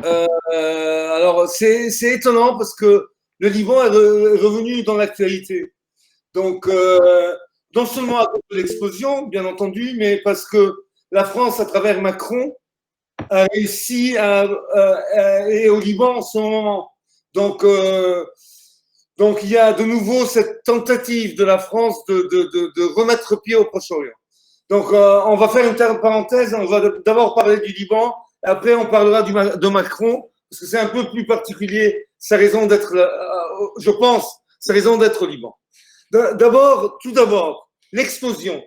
Alors, c'est étonnant parce que le Liban est revenu dans l'actualité. Donc, non seulement à cause de l'explosion, bien entendu, mais parce que la France, à travers Macron, a réussi et au Liban en ce moment. Donc, donc, il y a de nouveau cette tentative de la France de remettre pied au Proche-Orient. Donc, on va faire une parenthèse. On va d'abord parler du Liban, après on parlera de Macron, parce que c'est un peu plus particulier sa raison d'être, je pense, sa raison d'être au Liban. D'abord, tout d'abord, l'explosion.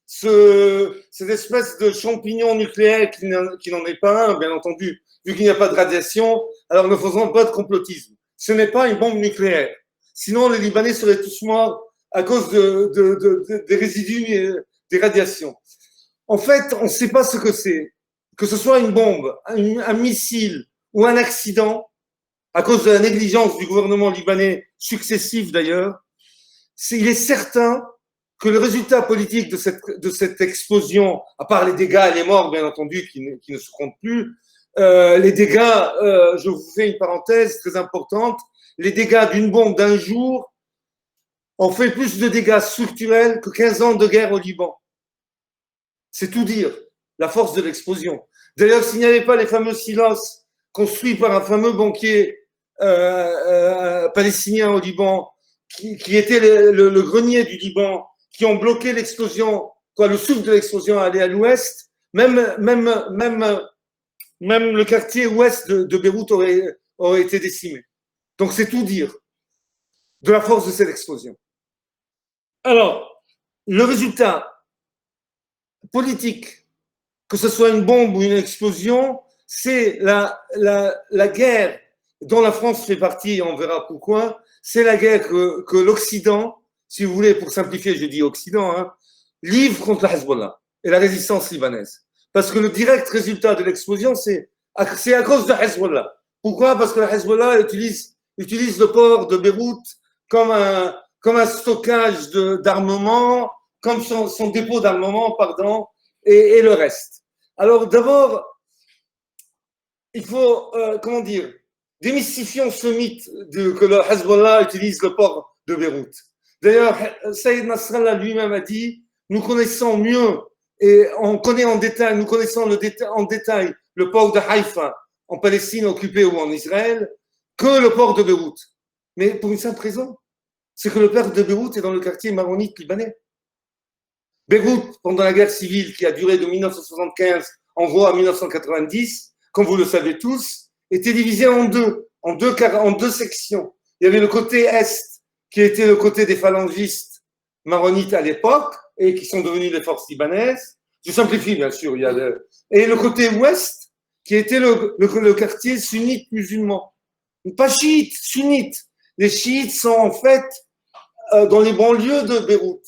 Cette espèce de champignon nucléaire qui n'en est pas un, bien entendu, vu qu'il n'y a pas de radiation, alors ne faisons pas de complotisme. Ce n'est pas une bombe nucléaire. Sinon, les Libanais seraient tous morts à cause des résidus des radiations. En fait, on ne sait pas ce que c'est. Que ce soit une bombe, un missile ou un accident, à cause de la négligence du gouvernement libanais, successif d'ailleurs, il est certain que le résultat politique de cette explosion, à part les dégâts et les morts, bien entendu, qui ne se comptent plus, les dégâts, je vous fais une parenthèse très importante, les dégâts d'une bombe d'un jour ont fait plus de dégâts structurels que 15 ans de guerre au Liban. C'est tout dire, la force de l'explosion. D'ailleurs, s'il n'y avait pas les fameux silos construits par un fameux banquier palestinien au Liban, qui était le grenier du Liban, qui ont bloqué l'explosion, le souffle de l'explosion allait à l'ouest, même le quartier ouest de Beyrouth aurait été décimé. Donc c'est tout dire de la force de cette explosion. Alors, le résultat politique, que ce soit une bombe ou une explosion, c'est la guerre dont la France fait partie, et on verra pourquoi, c'est la guerre que l'Occident, si vous voulez, pour simplifier, je dis Occident, hein, livre contre la Hezbollah et la résistance libanaise. Parce que le direct résultat de l'explosion, c'est à cause de Hezbollah. Pourquoi? Parce que la Hezbollah utilise le port de Beyrouth comme un stockage d'armement, comme son dépôt d'armement, pardon, et le reste. Alors d'abord, il faut, comment dire, démystifions ce mythe que le Hezbollah utilise le port de Beyrouth. D'ailleurs, Saïd Nasrallah lui-même a dit, nous connaissons mieux et on connaît en détail, nous connaissons en détail le port de Haïfa en Palestine occupée ou en Israël que le port de Beyrouth. Mais pour une simple raison, c'est que le port de Beyrouth est dans le quartier maronite libanais. Beyrouth, pendant la guerre civile qui a duré de 1975 en gros à 1990, comme vous le savez tous, était divisée en deux sections. Il y avait le côté est, qui était le côté des phalangistes maronites à l'époque, et qui sont devenus les forces libanaises. Je simplifie, bien sûr. Et le côté ouest, qui était le quartier sunnite musulman. Pas chiite, sunnite. Les chiites sont en fait dans les banlieues de Beyrouth,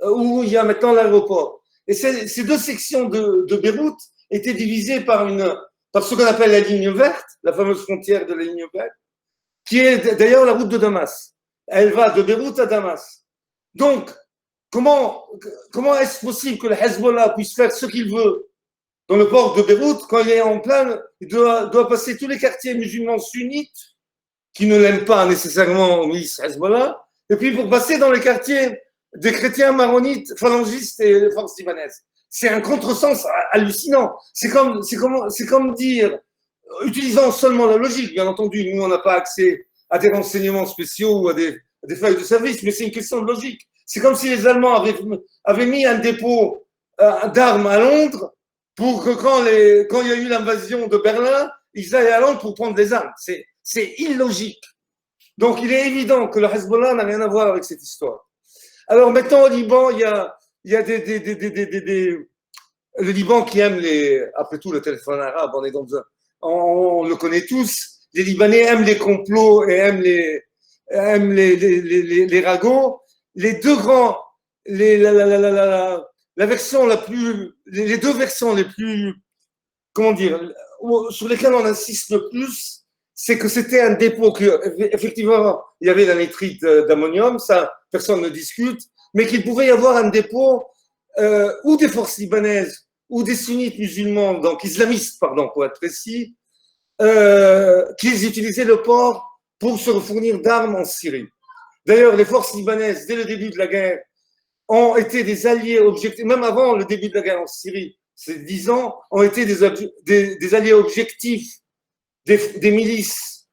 où il y a maintenant l'aéroport. Et ces deux sections de Beyrouth étaient divisées par ce qu'on appelle la ligne verte, la fameuse frontière de la ligne verte, qui est d'ailleurs la route de Damas. Elle va de Beyrouth à Damas. Donc, comment est-ce possible que le Hezbollah puisse faire ce qu'il veut dans le port de Beyrouth quand il est en plein, il doit passer tous les quartiers musulmans sunnites qui ne l'aiment pas nécessairement au milice Hezbollah, et puis pour passer dans les quartiers des chrétiens maronites, phalangistes et les forces libanaises. C'est un contresens hallucinant. C'est comme dire, utilisant seulement la logique, bien entendu, nous on n'a pas accès à des renseignements spéciaux ou à des feuilles de service, mais c'est une question de logique. C'est comme si les Allemands avaient mis un dépôt d'armes à Londres pour que quand il y a eu l'invasion de Berlin, ils aillent à Londres pour prendre des armes. C'est illogique. Donc il est évident que le Hezbollah n'a rien à voir avec cette histoire. Alors maintenant au Liban, il y a le Liban qui aime après tout le téléphone arabe, on le connaît tous. Les Libanais aiment les complots et aiment les ragots. Les deux grands, la version la plus, les deux versions les plus, comment dire, sur lesquelles on insiste le plus, c'est que c'était un dépôt effectivement, il y avait la nitrite d'ammonium, ça, personne ne discute, mais qu'il pouvait y avoir un dépôt ou des forces libanaises ou des sunnites musulmans, donc islamistes, pardon, pour être précis, qu'ils utilisaient le port pour se fournir d'armes en Syrie. D'ailleurs, les forces libanaises, dès le début de la guerre, ont été des alliés objectifs, même avant le début de la guerre en Syrie, ces 10 ans, ont été des alliés objectifs des milices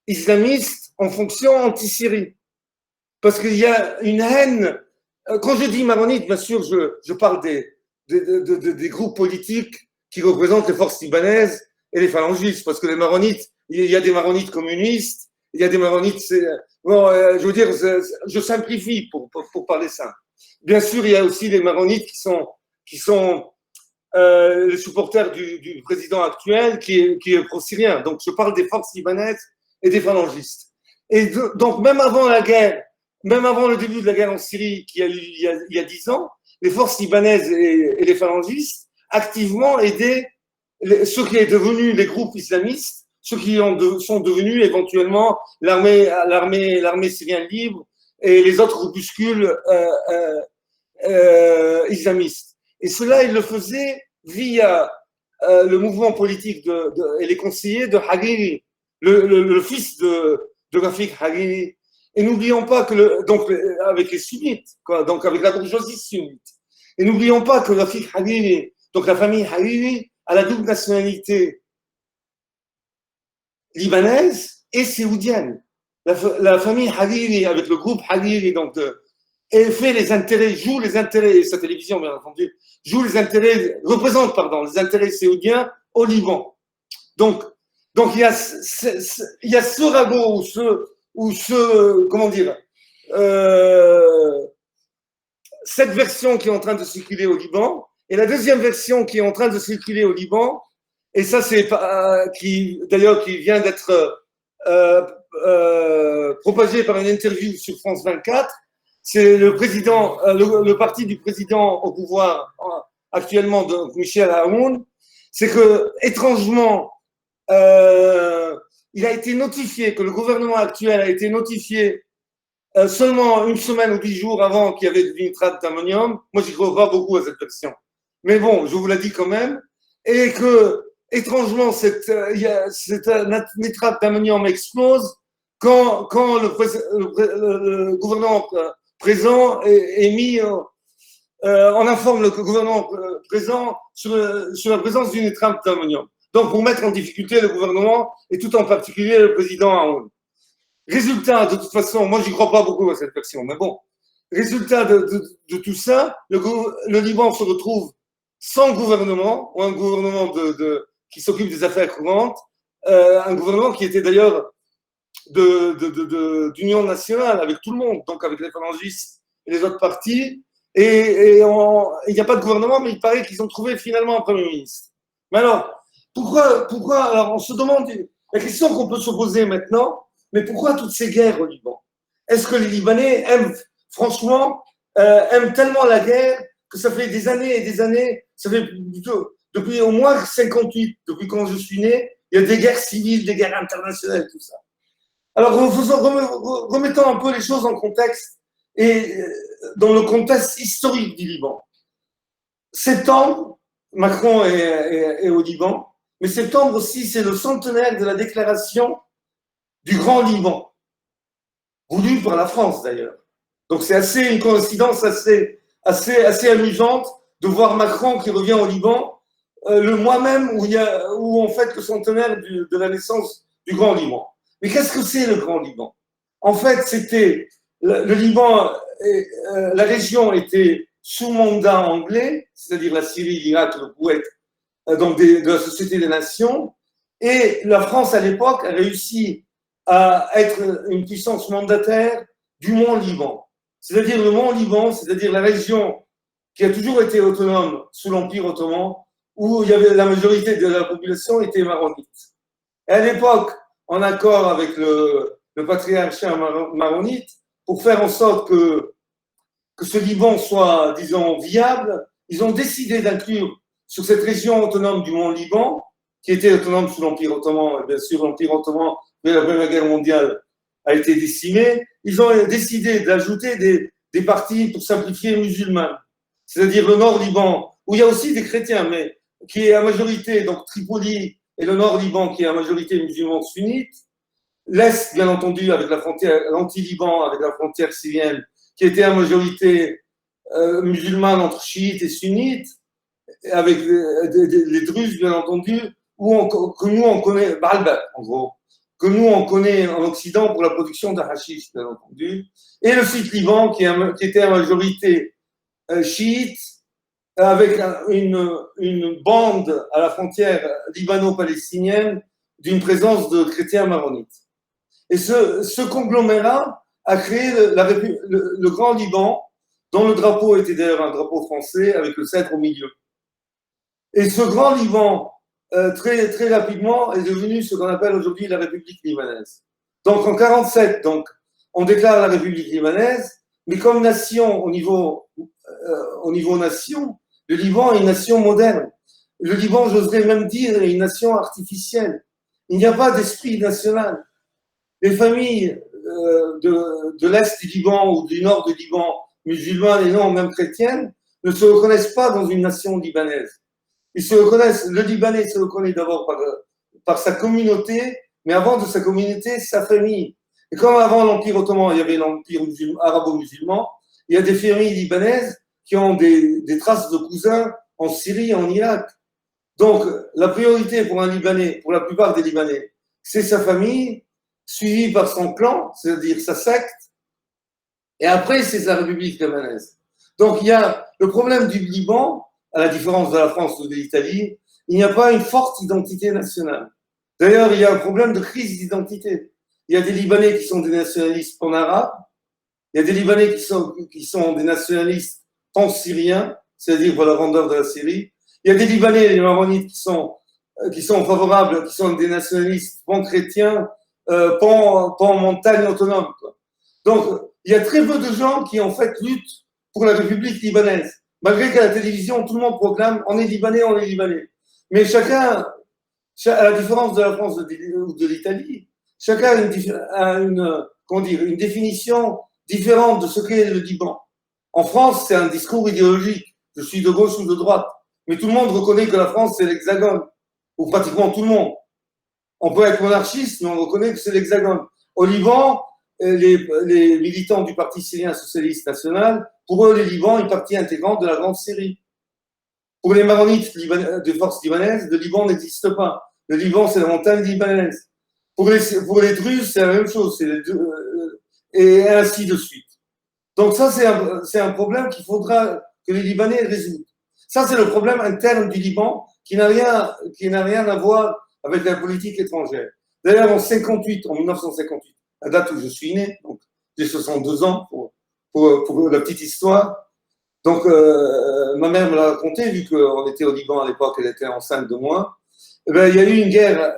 islamistes en fonction anti-Syrie. Parce qu'il y a une haine. Quand je dis maronites, bien sûr, je parle des groupes politiques qui représentent les forces libanaises et les phalangistes, parce que les maronites, il y a des maronites communistes, il y a des maronites. Bon, je veux dire, je simplifie pour parler ça. Bien sûr, il y a aussi les maronites qui sont les supporters du président actuel qui est pro-syrien. Donc, je parle des forces libanaises et des phalangistes. Et donc, même avant la guerre, même avant le début de la guerre en Syrie, qui a eu il y a 10 ans, les forces libanaises et les phalangistes activement aidaient ceux qui sont devenus les groupes islamistes, ceux qui sont devenus éventuellement l'armée syrienne libre et les autres groupuscules islamistes. Et cela, ils le faisaient via le mouvement politique et les conseillers de Hariri, le fils de Rafik Hariri. Et n'oublions pas que, donc, avec les sunnites, quoi, donc avec la bourgeoisie sunnite. Et n'oublions pas que Rafik Hariri, donc la famille Hariri, a la double nationalité libanaise et saoudienne. La famille Hariri, avec le groupe Hariri, donc fait les intérêts, joue les intérêts, et sa télévision, bien entendu, représente, les intérêts saoudiens au Liban. Donc il y a ce ragot ou comment dire, cette version qui est en train de circuler au Liban, et la deuxième version qui est en train de circuler au Liban, et ça c'est qui vient d'être propagé par une interview sur France 24. C'est le président, le parti du président au pouvoir actuellement, de Michel Aoun. C'est que étrangement, il a été notifié, que le gouvernement actuel a été notifié seulement une semaine ou 10 jours avant qu'il y avait du nitrate d'ammonium. Moi, j'y crois pas beaucoup à cette version. Mais bon, je vous l'ai dit quand même. Et que, étrangement, cette nitrate d'ammonium explose quand le gouvernement présent est mis, on informe le gouvernement présent sur la présence du nitrate d'ammonium. Donc, pour mettre en difficulté le gouvernement et tout en particulier le président Aoun. Résultat, de toute façon, moi, j'y crois pas beaucoup à cette version, mais bon. Résultat de tout ça, le Liban se retrouve sans gouvernement, ou un gouvernement qui s'occupe des affaires courantes, un gouvernement qui était d'ailleurs d'union nationale avec tout le monde, donc avec les phalangistes et les autres partis. Et il n'y a pas de gouvernement, mais il paraît qu'ils ont trouvé finalement un Premier ministre. Mais alors, pourquoi alors on se demande, la question qu'on peut se poser maintenant, mais pourquoi toutes ces guerres au Liban? Est-ce que les Libanais franchement, aiment tellement la guerre que ça fait des années et des années, ça fait plutôt, depuis au moins 58, depuis quand je suis né, il y a des guerres civiles, des guerres internationales, tout ça. Alors, remettons un peu les choses en contexte et dans le contexte historique du Liban. Septembre, Macron est au Liban, mais septembre aussi, c'est le centenaire de la déclaration du Grand Liban, voulu par la France d'ailleurs. Donc c'est une coïncidence assez amusante de voir Macron qui revient au Liban le mois même où on fête le centenaire de la naissance du Grand Liban. Mais qu'est-ce que c'est le Grand Liban? En fait, c'était le Liban, la région était sous mandat anglais, c'est-à-dire la Syrie, l'Irak, le Koweït, donc de la Société des Nations, et la France à l'époque a réussi à être une puissance mandataire du Mont Liban. C'est-à-dire le Mont Liban, c'est-à-dire la région qui a toujours été autonome sous l'Empire ottoman, où il y avait la majorité de la population était maronite. Et à l'époque, en accord avec le patriarcat maronite, pour faire en sorte que ce Liban soit, disons, viable, ils ont décidé d'inclure sur cette région autonome du Mont Liban, qui était autonome sous l'Empire ottoman, et bien sûr l'Empire ottoman, dès la Première Guerre mondiale, a été décimé, ils ont décidé d'ajouter des parties, pour simplifier, musulmanes. C'est-à-dire le Nord Liban, où il y a aussi des chrétiens, mais qui est à majorité, donc Tripoli et le nord Liban qui est à majorité musulmane sunnite, l'est bien entendu avec la frontière, l'anti-Liban avec la frontière syrienne qui était à majorité musulmane entre chiites et sunnites, avec les Druzes bien entendu, que nous on connaît, Baalbek en gros, que nous on connaît en Occident pour la production de hashish bien entendu, et le sud Liban qui était à majorité chiite, avec une bande à la frontière libano-palestinienne d'une présence de chrétiens maronites. Et ce conglomérat a créé le Grand Liban, dont le drapeau était d'ailleurs un drapeau français avec le cèdre au milieu. Et ce Grand Liban, très, très rapidement, est devenu ce qu'on appelle aujourd'hui la République libanaise. Donc en 1947, on déclare la République libanaise, mais comme nation, au niveau nation, le Liban est une nation moderne. Le Liban, j'oserais même dire, est une nation artificielle. Il n'y a pas d'esprit national. Les familles de l'Est du Liban ou du Nord du Liban, musulmanes et non même chrétiennes, ne se reconnaissent pas dans une nation libanaise. Ils se reconnaissent, le Libanais se reconnaît d'abord par sa communauté, mais avant de sa communauté, sa famille. Et comme avant l'Empire ottoman, il y avait l'Empire arabo-musulman, il y a des familles libanaises qui ont des traces de cousins en Syrie et en Irak. Donc, la priorité pour un Libanais, pour la plupart des Libanais, c'est sa famille, suivie par son clan, c'est-à-dire sa secte, et après, c'est sa République libanaise. Donc, il y a le problème du Liban, à la différence de la France ou de l'Italie, il n'y a pas une forte identité nationale. D'ailleurs, il y a un problème de crise d'identité. Il y a des Libanais qui sont des nationalistes pan-arabes, il y a des Libanais qui sont des nationalistes pan-syriens, c'est-à-dire pour la grandeur de la Syrie. Il y a des Libanais, les Maronites, qui sont favorables, qui sont des nationalistes pan-chrétiens, pan-montagne autonome. Quoi. Donc, il y a très peu de gens qui, en fait, luttent pour la République libanaise. Malgré qu'à la télévision, tout le monde proclame on est Libanais, on est Libanais. Mais chacun, à la différence de la France ou de l'Italie, chacun a une définition différente de ce qu'est le Liban. En France, c'est un discours idéologique. Je suis de gauche ou de droite. Mais tout le monde reconnaît que la France, c'est l'hexagone. Ou pratiquement tout le monde. On peut être monarchiste, mais on reconnaît que c'est l'hexagone. Au Liban, les militants du Parti syrien socialiste national, pour eux, le Liban est une partie intégrante de la Grande Syrie. Pour les maronites des forces libanaises, le Liban n'existe pas. Le Liban, c'est la montagne libanaise. Pour les Druzes, c'est la même chose. Et ainsi de suite. Donc ça, c'est un problème qu'il faudra que les Libanais résolvent. Ça, c'est le problème interne du Liban qui n'a rien à voir avec la politique étrangère. D'ailleurs, en 1958, la date où je suis né, donc j'ai 62 ans pour la petite histoire. Donc, ma mère me l'a raconté, vu qu'on était au Liban à l'époque, elle était enceinte de moi. Eh bien, il y a eu une guerre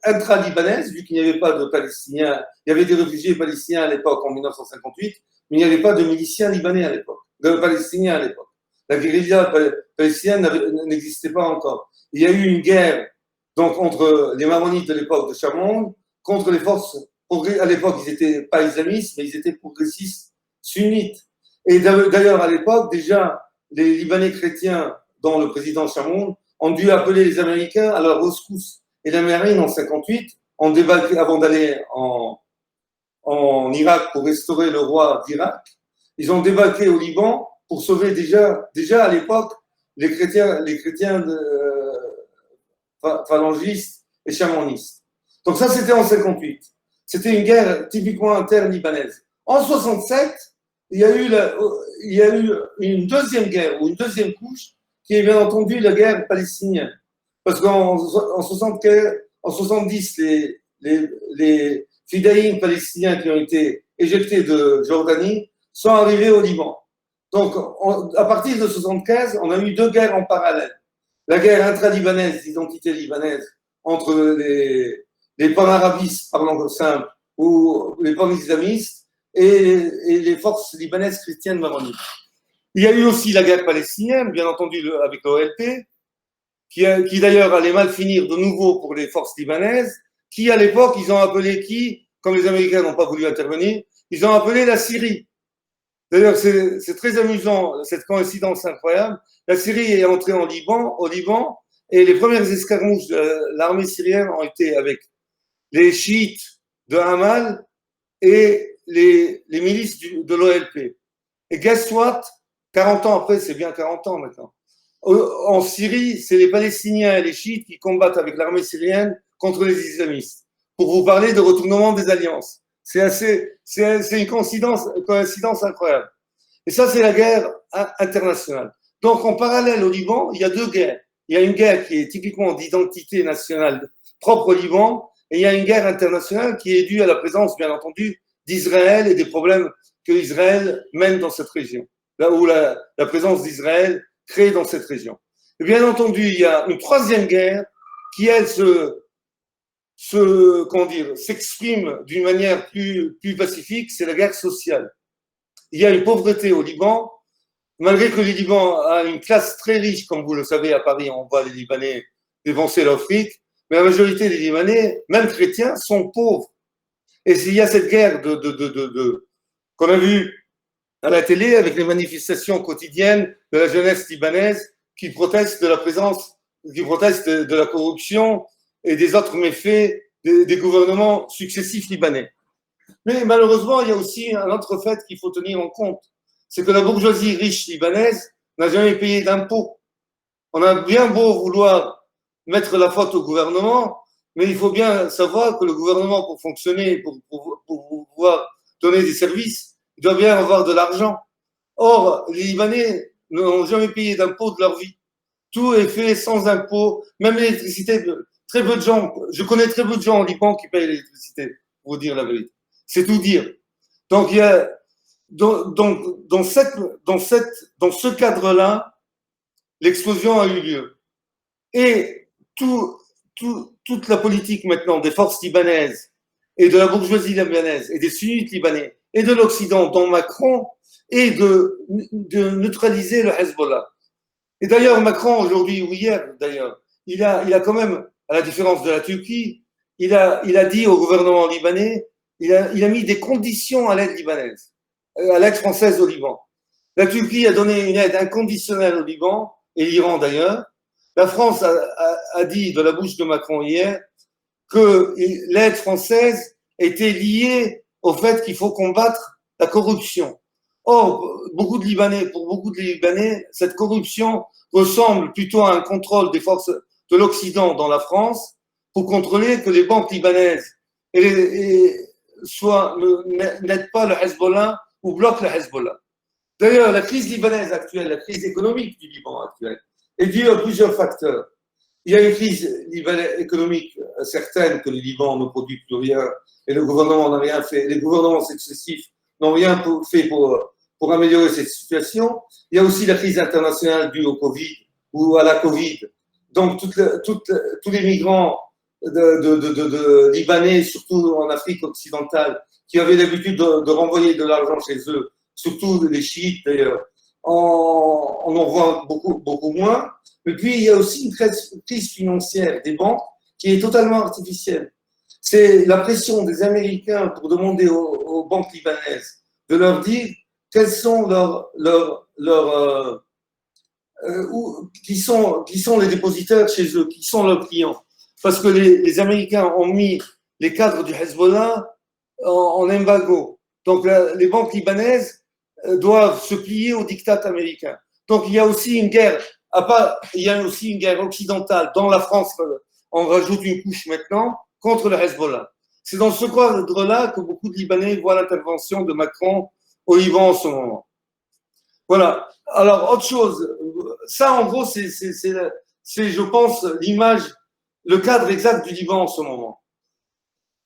intra-libanaise, vu qu'il n'y avait pas de Palestiniens. Il y avait des réfugiés palestiniens à l'époque, en 1958, mais il n'y avait pas de miliciens libanais à l'époque, de Palestiniens à l'époque. La guérilla palestinienne n'existait pas encore. Il y a eu une guerre donc, entre les maronites de l'époque de Chamoun contre les forces, à l'époque, ils n'étaient pas islamistes, mais ils étaient progressistes sunnites. Et d'ailleurs, à l'époque, déjà, les Libanais chrétiens, dont le président Chamoun, ont dû appeler les Américains à leur rescousse. Et les Marines, en 58, ont débarqué avant d'aller en Irak pour restaurer le roi d'Irak. Ils ont débarqué au Liban pour sauver déjà à l'époque les chrétiens phalangistes et chamonistes. Donc ça, c'était en 58. C'était une guerre typiquement interne-libanaise. En 67, il y a eu une deuxième guerre ou une deuxième couche qui est bien entendu la guerre palestinienne. Parce qu'en 70, les fidaïns palestiniens qui ont été éjectés de Jordanie sont arrivés au Liban. Donc, à partir de 75, on a eu deux guerres en parallèle. La guerre intra-libanaise, d'identité libanaise, entre les pan-arabistes, parlant simple, ou les pan-islamistes, et les forces libanaises chrétiennes maronites. Il y a eu aussi la guerre palestinienne, bien entendu, avec l'OLP, qui d'ailleurs allait mal finir de nouveau pour les forces libanaises, qui à l'époque, ils ont appelé comme les Américains n'ont pas voulu intervenir, ils ont appelé la Syrie. D'ailleurs, c'est très amusant, cette coïncidence incroyable. La Syrie est entrée au Liban Et les premières escarmouches de l'armée syrienne ont été avec les chiites de Hamal et les milices de l'OLP. Et guess what? 40 ans après, c'est bien 40 ans maintenant. En Syrie, c'est les Palestiniens et les chiites qui combattent avec l'armée syrienne contre les islamistes. Pour vous parler de retournement des alliances. C'est une coïncidence incroyable. Et ça, c'est la guerre internationale. Donc, en parallèle au Liban, il y a deux guerres. Il y a une guerre qui est typiquement d'identité nationale propre au Liban, et il y a une guerre internationale qui est due à la présence, bien entendu, d'Israël et des problèmes que Israël mène dans cette région, là où la présence d'Israël crée dans cette région. Et bien entendu, il y a une troisième guerre qui, elle, s'exprime d'une manière plus pacifique, c'est la guerre sociale. Il y a une pauvreté au Liban, malgré que le Liban a une classe très riche, comme vous le savez, à Paris, on voit les Libanais dépenser leur fric, mais la majorité des Libanais, même chrétiens, sont pauvres. Et s'il y a cette guerre qu'on a vue à la télé avec les manifestations quotidiennes de la jeunesse libanaise qui proteste de la présence, qui proteste de la corruption et des autres méfaits des gouvernements successifs libanais. Mais malheureusement, il y a aussi un autre fait qu'il faut tenir en compte, c'est que la bourgeoisie riche libanaise n'a jamais payé d'impôts. On a bien beau vouloir mettre la faute au gouvernement, mais il faut bien savoir que le gouvernement, pour fonctionner, pour pouvoir donner des services, il doit bien avoir de l'argent. Or, les Libanais n'ont jamais payé d'impôts de leur vie. Tout est fait sans impôts, même l'électricité. Très peu de gens, je connais très peu de gens au Liban qui payent l'électricité, pour vous dire la vérité. C'est tout dire. Donc, il y a, dans ce cadre-là, l'explosion a eu lieu. Et toute la politique maintenant des forces libanaises et de la bourgeoisie libanaise et des sunnites libanais et de l'Occident, dont Macron, est de neutraliser le Hezbollah. Et d'ailleurs, Macron, aujourd'hui ou hier, d'ailleurs, il a quand même, à la différence de la Turquie, il a dit au gouvernement libanais, il a mis des conditions à l'aide libanaise, à l'aide française au Liban. La Turquie a donné une aide inconditionnelle au Liban, et l'Iran d'ailleurs. La France a dit de la bouche de Macron hier que l'aide française était liée au fait qu'il faut combattre la corruption. Or, pour beaucoup de Libanais, cette corruption ressemble plutôt à un contrôle des forces de l'Occident dans la France pour contrôler que les banques libanaises n'aident pas le Hezbollah ou bloquent le Hezbollah. D'ailleurs, la crise libanaise actuelle, la crise économique du Liban actuel, est due à plusieurs facteurs. Il y a une crise économique certaine que le Liban ne produit plus rien et le gouvernement n'a rien fait. Les gouvernements successifs n'ont rien fait pour améliorer cette situation. Il y a aussi la crise internationale due au Covid ou à la Covid. Donc, tous les migrants de Libanais, surtout en Afrique occidentale, qui avaient l'habitude de renvoyer de l'argent chez eux, surtout les chiites d'ailleurs, on en voit beaucoup moins. Et puis, il y a aussi une crise financière des banques qui est totalement artificielle. C'est la pression des Américains pour demander aux banques libanaises de leur dire quels sont qui sont les dépositaires chez eux, qui sont leurs clients. Parce que les Américains ont mis les cadres du Hezbollah en embargo. Donc, les banques libanaises doivent se plier au diktat américain. Donc, il y a aussi une guerre. Il y a aussi une guerre occidentale. Dans la France, on rajoute une couche maintenant contre le Hezbollah. C'est dans ce cadre-là que beaucoup de Libanais voient l'intervention de Macron au Liban en ce moment. Voilà. Alors, autre chose. Ça, en gros, c'est je pense, l'image, le cadre exact du Liban en ce moment.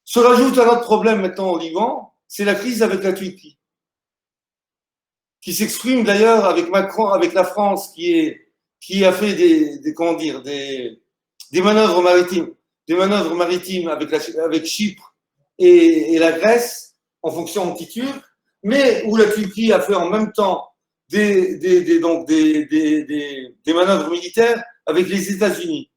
Se rajoute un autre problème maintenant au Liban, c'est la crise avec la Turquie, qui s'exprime d'ailleurs avec Macron, avec la France, qui a fait des manœuvres maritimes avec Chypre et la Grèce en fonction anti-turque, mais où la Turquie a fait en même temps des manœuvres militaires avec les États-Unis.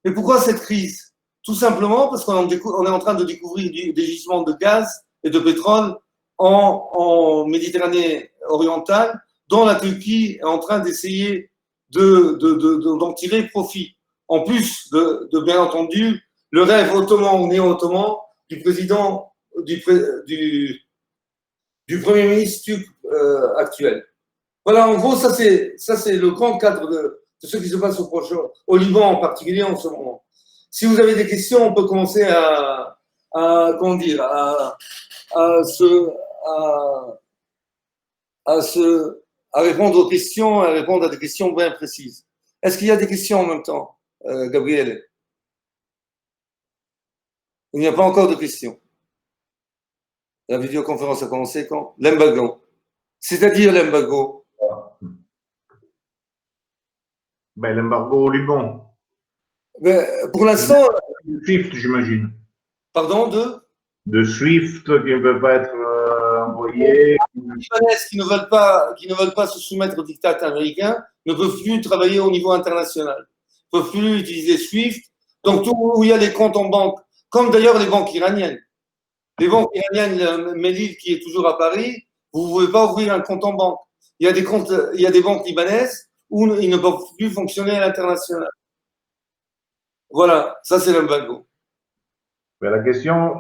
Mais pourquoi cette crise? Tout simplement parce qu'on est en train de découvrir des gisements de gaz et de pétrole en Méditerranée orientale, dont la Turquie est en train d'essayer d'en tirer profit en plus de bien entendu, le rêve ottoman ou néo-ottoman du président, du Premier ministre turc actuel. Voilà, en gros, ça c'est le grand cadre de ce qui se passe au Liban en particulier en ce moment. Si vous avez des questions, on peut commencer comment dire, à répondre aux questions, à répondre à des questions bien précises. Est-ce qu'il y a des questions en même temps, Gabriel? Il n'y a pas encore de questions. La vidéoconférence a commencé quand? L'embargo. C'est-à-dire l'embargo. Ben, l'embargo au Liban. Ben, pour l'instant. De SWIFT, j'imagine. Pardon, de SWIFT qui ne peut pas être envoyé. Les Libanais qui ne veulent pas se soumettre au diktat américain ne peuvent plus travailler au niveau international. Ils ne peuvent plus utiliser SWIFT. Donc, tout où il y a des comptes en banque, comme d'ailleurs les banques iraniennes. Les banques iraniennes, Melil qui est toujours à Paris, vous ne pouvez pas ouvrir un compte en banque. Il y a des banques libanaises où ils ne peuvent plus fonctionner à l'international. Voilà, ça c'est l'embargo. Mais la question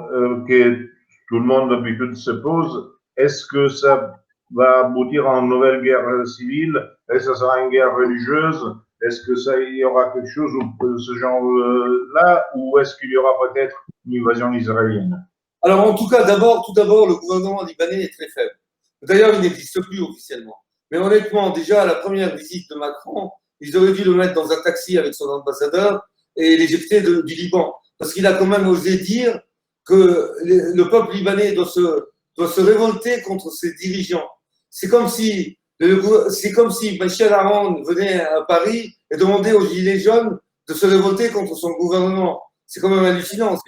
que tout le monde d'habitude se pose, est-ce que ça va aboutir à une nouvelle guerre civile? Est-ce que ça sera une guerre religieuse? Est-ce que ça y aura quelque chose de ce genre-là? Ou est-ce qu'il y aura peut-être une invasion israélienne? Alors, en tout cas, tout d'abord, le gouvernement libanais est très faible. D'ailleurs, il n'existe plus officiellement. Mais honnêtement, déjà, à la première visite de Macron, ils auraient dû le mettre dans un taxi avec son ambassadeur et l'éjecter du Liban. Parce qu'il a quand même osé dire que le peuple libanais doit se révolter contre ses dirigeants. C'est comme si Michel Aoun venait à Paris et demandait aux Gilets jaunes de se révolter contre son gouvernement. C'est quand même hallucinant.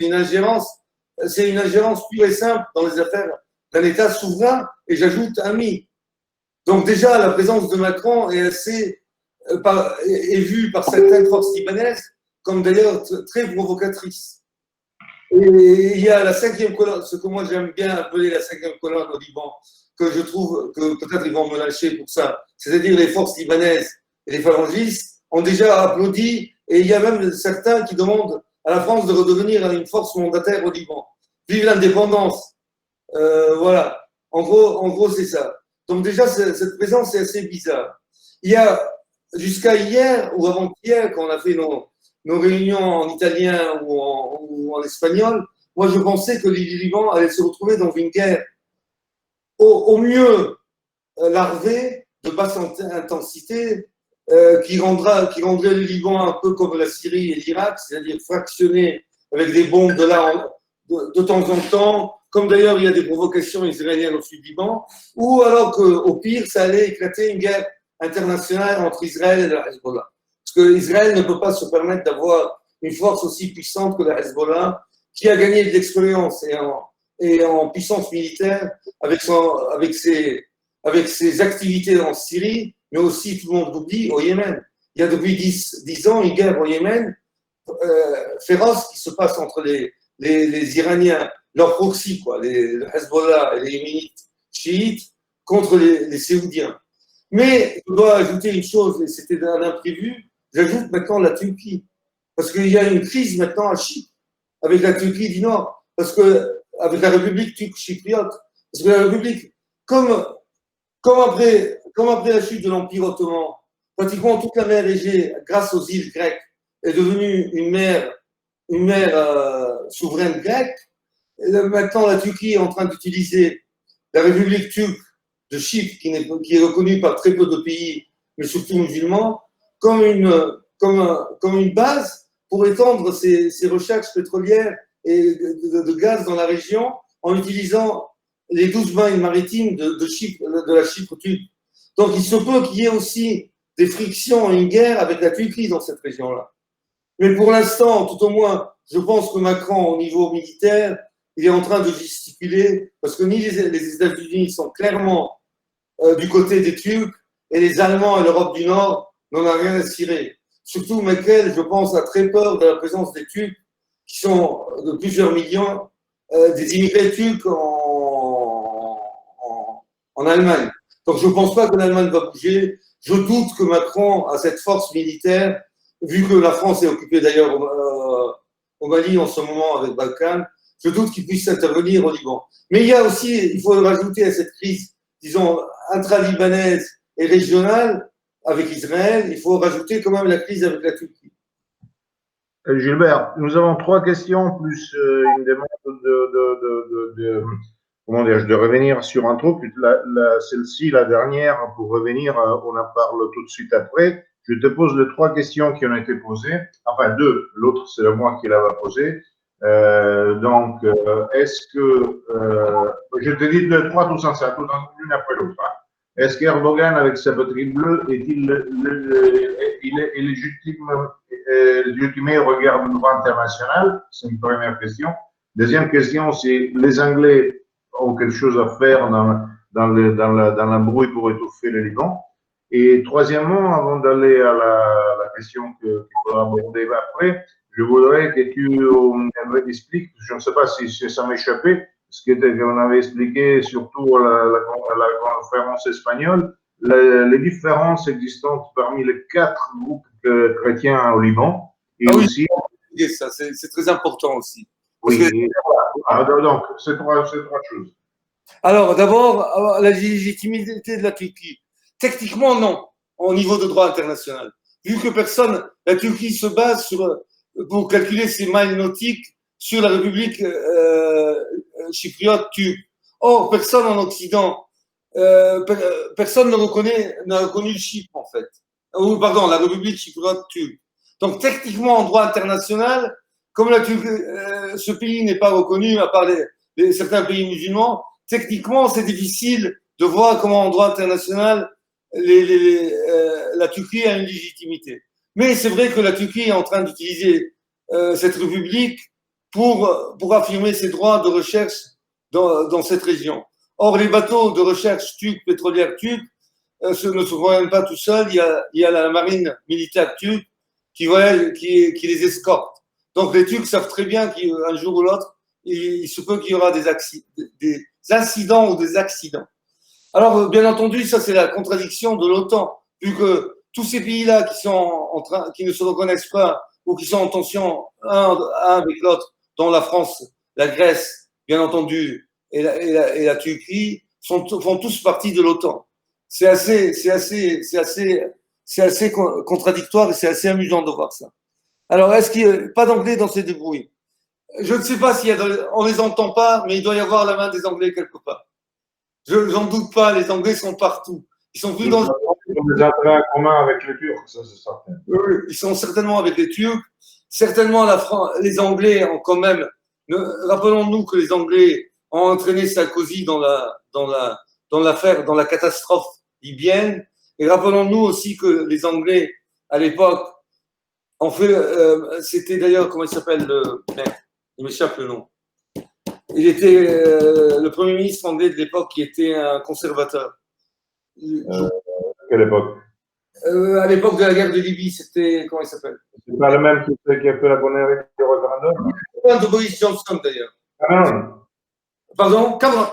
C'est une ingérence pure et simple dans les affaires d'un État souverain, et j'ajoute ami. Donc déjà, la présence de Macron est vue par certaines forces libanaises comme d'ailleurs très provocatrice. Et il y a la cinquième colonne, ce que moi j'aime bien appeler la cinquième colonne au Liban, que je trouve que peut-être ils vont me lâcher pour ça, c'est-à-dire les forces libanaises et les phalangistes ont déjà applaudi, et il y a même certains qui demandent à la France de redevenir une force mandataire au Liban. Vive l'indépendance. Voilà. En gros, c'est ça. Donc déjà, cette présence est assez bizarre. Il y a, jusqu'à hier ou avant-hier, quand on a fait nos réunions en italien ou en espagnol, moi je pensais que le Liban allait se retrouver dans une guerre au mieux larvée, de basse intensité, qui rendrait le Liban un peu comme la Syrie et l'Irak, c'est-à-dire fractionné avec des bombes de temps en temps, comme d'ailleurs il y a des provocations israéliennes au sud Liban, ou alors qu'au pire, ça allait éclater une guerre internationale entre Israël et le Hezbollah. Parce que Israël ne peut pas se permettre d'avoir une force aussi puissante que le Hezbollah, qui a gagné de l'expérience et en puissance militaire avec ses activités en Syrie, mais aussi, tout le monde l'oublie, au Yémen. Il y a depuis 10 ans une guerre au Yémen féroce qui se passe entre les Iraniens, leurs proxys, quoi, le Hezbollah et les Yéménites chiites, contre les Saoudiens. Mais je dois ajouter une chose, et c'était un imprévu, j'ajoute maintenant la Turquie. Parce qu'il y a une crise maintenant à Chypre, avec la Turquie du Nord, avec la République turque chypriote. Parce que la République, comme après la chute de l'Empire ottoman, pratiquement toute la mer Égée, grâce aux îles grecques, est devenue une mer souveraine grecque. Et là, maintenant, la Turquie est en train d'utiliser la République turque de Chypre, qui est reconnue par très peu de pays, mais surtout musulmans, comme une base pour étendre ses recherches pétrolières et de gaz dans la région en utilisant les 12 milles maritimes de Chypre, de la Chypre turque. Donc, il se peut qu'il y ait aussi des frictions et une guerre avec la Turquie dans cette région-là. Mais pour l'instant, tout au moins, je pense que Macron, au niveau militaire, il est en train de gesticuler, parce que ni les États-Unis sont clairement du côté des Turcs, et les Allemands et l'Europe du Nord n'en ont rien à cirer. Surtout Merkel, je pense, a très peur de la présence des Turcs, qui sont de plusieurs millions, des immigrés turcs en Allemagne. Donc je ne pense pas que l'Allemagne va bouger. Je doute que Macron a cette force militaire vu que la France est occupée d'ailleurs au Mali en ce moment avec Balkan, je doute qu'ils puissent intervenir au Liban. Mais il y a aussi, il faut rajouter à cette crise, disons, intra-libanaise et régionale avec Israël, il faut rajouter quand même la crise avec la Turquie. Gilbert, nous avons trois questions plus une demande comment dire, de revenir sur un truc. Celle-ci, la dernière, pour revenir, on en parle tout de suite après. Je te pose les trois questions qui ont été posées. Enfin, deux. L'autre, c'est moi qui l'avais posée. Est-ce que, je te dis les trois tous ensemble, l'une après l'autre. Hein. Est-ce qu'Erdogan, avec sa patrie bleue, est-il légitimé au regard du droit international? C'est une première question. Deuxième question, c'est les Anglais ont quelque chose à faire dans l'embrouille pour étouffer le Liban. Et troisièmement, avant d'aller à la question qu'il faudra aborder après, je voudrais que tu expliques, je ne sais pas si ça m'échappait, ce qu'on avait expliqué surtout à la conférence espagnole, les différences existantes parmi les quatre groupes chrétiens au Liban. Et Ah oui, aussi, ça, c'est très important aussi. oui, donc, c'est trois choses. Alors, d'abord, la légitimité de la Turquie. Techniquement, non, au niveau de droit international. Vu que la Turquie se base pour calculer ses miles nautiques sur la République chypriote turque. Or, personne en Occident, personne n'a reconnu le Chypre, en fait. Ou, pardon, la République chypriote turque. Donc, techniquement, en droit international, comme ce pays n'est pas reconnu, à part certains pays musulmans, techniquement, c'est difficile de voir comment en droit international, la Turquie a une légitimité. Mais c'est vrai que la Turquie est en train d'utiliser cette république pour affirmer ses droits de recherche dans cette région. Or, les bateaux de recherche turcs, pétrolières turcs, ne se voyagent pas tout seuls. Il y a la marine militaire turque qui les escorte. Donc, les Turcs savent très bien qu'un jour ou l'autre, il se peut qu'il y aura des incidents ou des accidents. Alors, bien entendu, ça, c'est la contradiction de l'OTAN, vu que tous ces pays-là qui ne se reconnaissent pas ou qui sont en tension un avec l'autre, dont la France, la Grèce, bien entendu, et la Turquie, font tous partie de l'OTAN. C'est assez contradictoire et c'est assez amusant de voir ça. Alors, est-ce qu'il n'y a pas d'anglais dans ces débrouilles? Je ne sais pas on les entend pas, mais il doit y avoir la main des Anglais quelque part. J'en doute pas, les Anglais sont partout. Ils sont plus dans. Ils ont des intérêts en commun avec les Turcs, ça c'est certain. Ils sont certainement avec les Turcs. Certainement, les Anglais ont quand même. Rappelons-nous que les Anglais ont entraîné Sarkozy dans l'affaire, dans la catastrophe libyenne. Et rappelons-nous aussi que les Anglais, à l'époque, ont fait. C'était d'ailleurs, comment il s'appelle il m'échappe le nom. Il était le Premier ministre anglais de l'époque qui était un conservateur. Quelle époque? À l'époque de la guerre de Libye, c'était. Comment il s'appelle? C'est pas le même qui a fait la connerie du référendum? De Boris Johnson d'ailleurs. Cameron. Pardon? Cameron.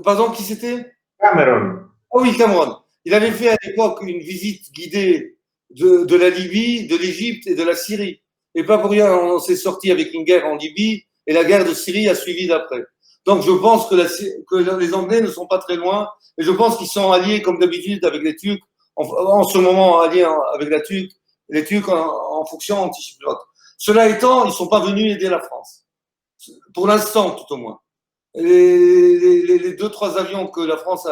Pardon, qui c'était? Cameron. Ah oui, Cameron. Il avait fait à l'époque une visite guidée de la Libye, de l'Égypte et de la Syrie. Et pas pour rien, on s'est sorti avec une guerre en Libye et la guerre de Syrie a suivi d'après. Donc je pense que les Anglais ne sont pas très loin et je pense qu'ils sont alliés comme d'habitude avec les Turcs, en ce moment alliés avec les Turcs en fonction anti-chypriote. Cela étant, ils ne sont pas venus aider la France. Pour l'instant, tout au moins. Les 2-3 avions que la France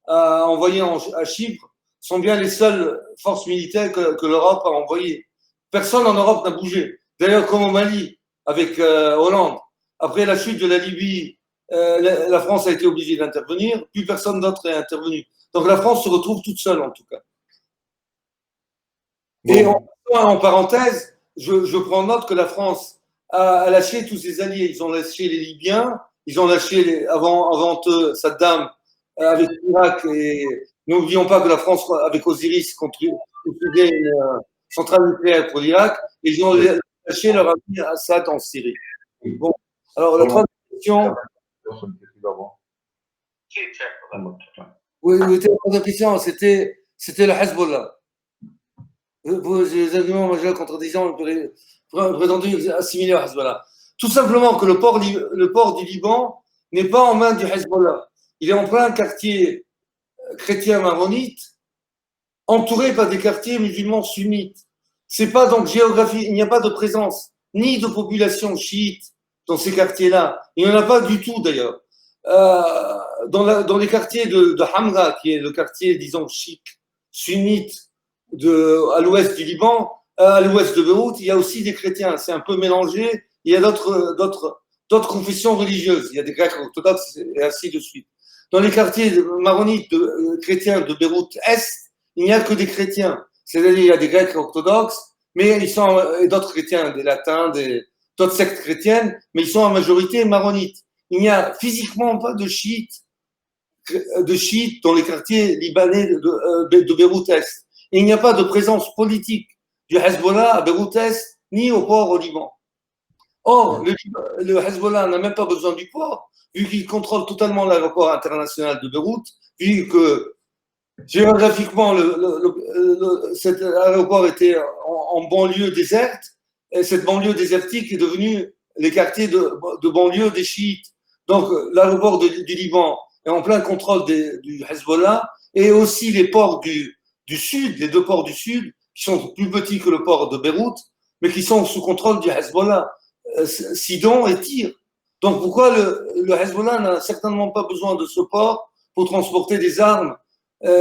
a envoyés à Chypre sont bien les seules forces militaires que l'Europe a envoyées. Personne en Europe n'a bougé. D'ailleurs, comme au Mali, avec Hollande, après la chute de la Libye, la France a été obligée d'intervenir, plus personne d'autre est intervenu. Donc la France se retrouve toute seule, en tout cas. Et en parenthèse, je prends note que la France a lâché tous ses alliés. Ils ont lâché les Libyens, ils ont lâché avant eux Saddam avec l'Irak. Et n'oublions pas que la France, avec Osiris, construisait une centrale nucléaire pour l'Irak. Et ils ont lâché leur ami Assad en Syrie. Bon, alors la troisième question. Oui, la troisième question, c'était le Hezbollah. pour les arguments majeurs contredisant prétendus assimilés au Hezbollah. Tout simplement que le port du Liban n'est pas en main du Hezbollah. Il est en plein quartier chrétien maronite, entouré par des quartiers musulmans sunnites. C'est pas donc géographique, il n'y a pas de présence ni de population chiite dans ces quartiers-là. Il n'y en a pas du tout d'ailleurs. Dans les quartiers de Hamra, qui est le quartier, disons, chiite, sunnite à l'ouest du Liban, à l'ouest de Beyrouth, il y a aussi des chrétiens. C'est un peu mélangé. Il y a d'autres confessions religieuses. Il y a des Grecs orthodoxes et ainsi de suite. Dans les quartiers maronites chrétiens de Beyrouth-Est, il n'y a que des chrétiens. C'est-à-dire il y a des Grecs orthodoxes, mais ils sont d'autres chrétiens, des latins, d'autres sectes chrétiennes, mais ils sont en majorité maronites. Il n'y a physiquement pas de chiites dans les quartiers libanais de Beyrouth-Est. Et il n'y a pas de présence politique du Hezbollah à Beyrouth-Est, ni au port au Liban. Or, le Hezbollah n'a même pas besoin du port, vu qu'il contrôle totalement l'aéroport international de Beyrouth, vu que géographiquement, cet aéroport était en banlieue déserte, et cette banlieue désertique est devenue les quartiers de banlieue des chiites. Donc, l'aéroport du Liban est en plein contrôle du Hezbollah, et aussi les ports du sud, les deux ports du sud, qui sont plus petits que le port de Beyrouth, mais qui sont sous contrôle du Hezbollah, Sidon et Tyr. Donc, pourquoi le Hezbollah n'a certainement pas besoin de ce port pour transporter des armes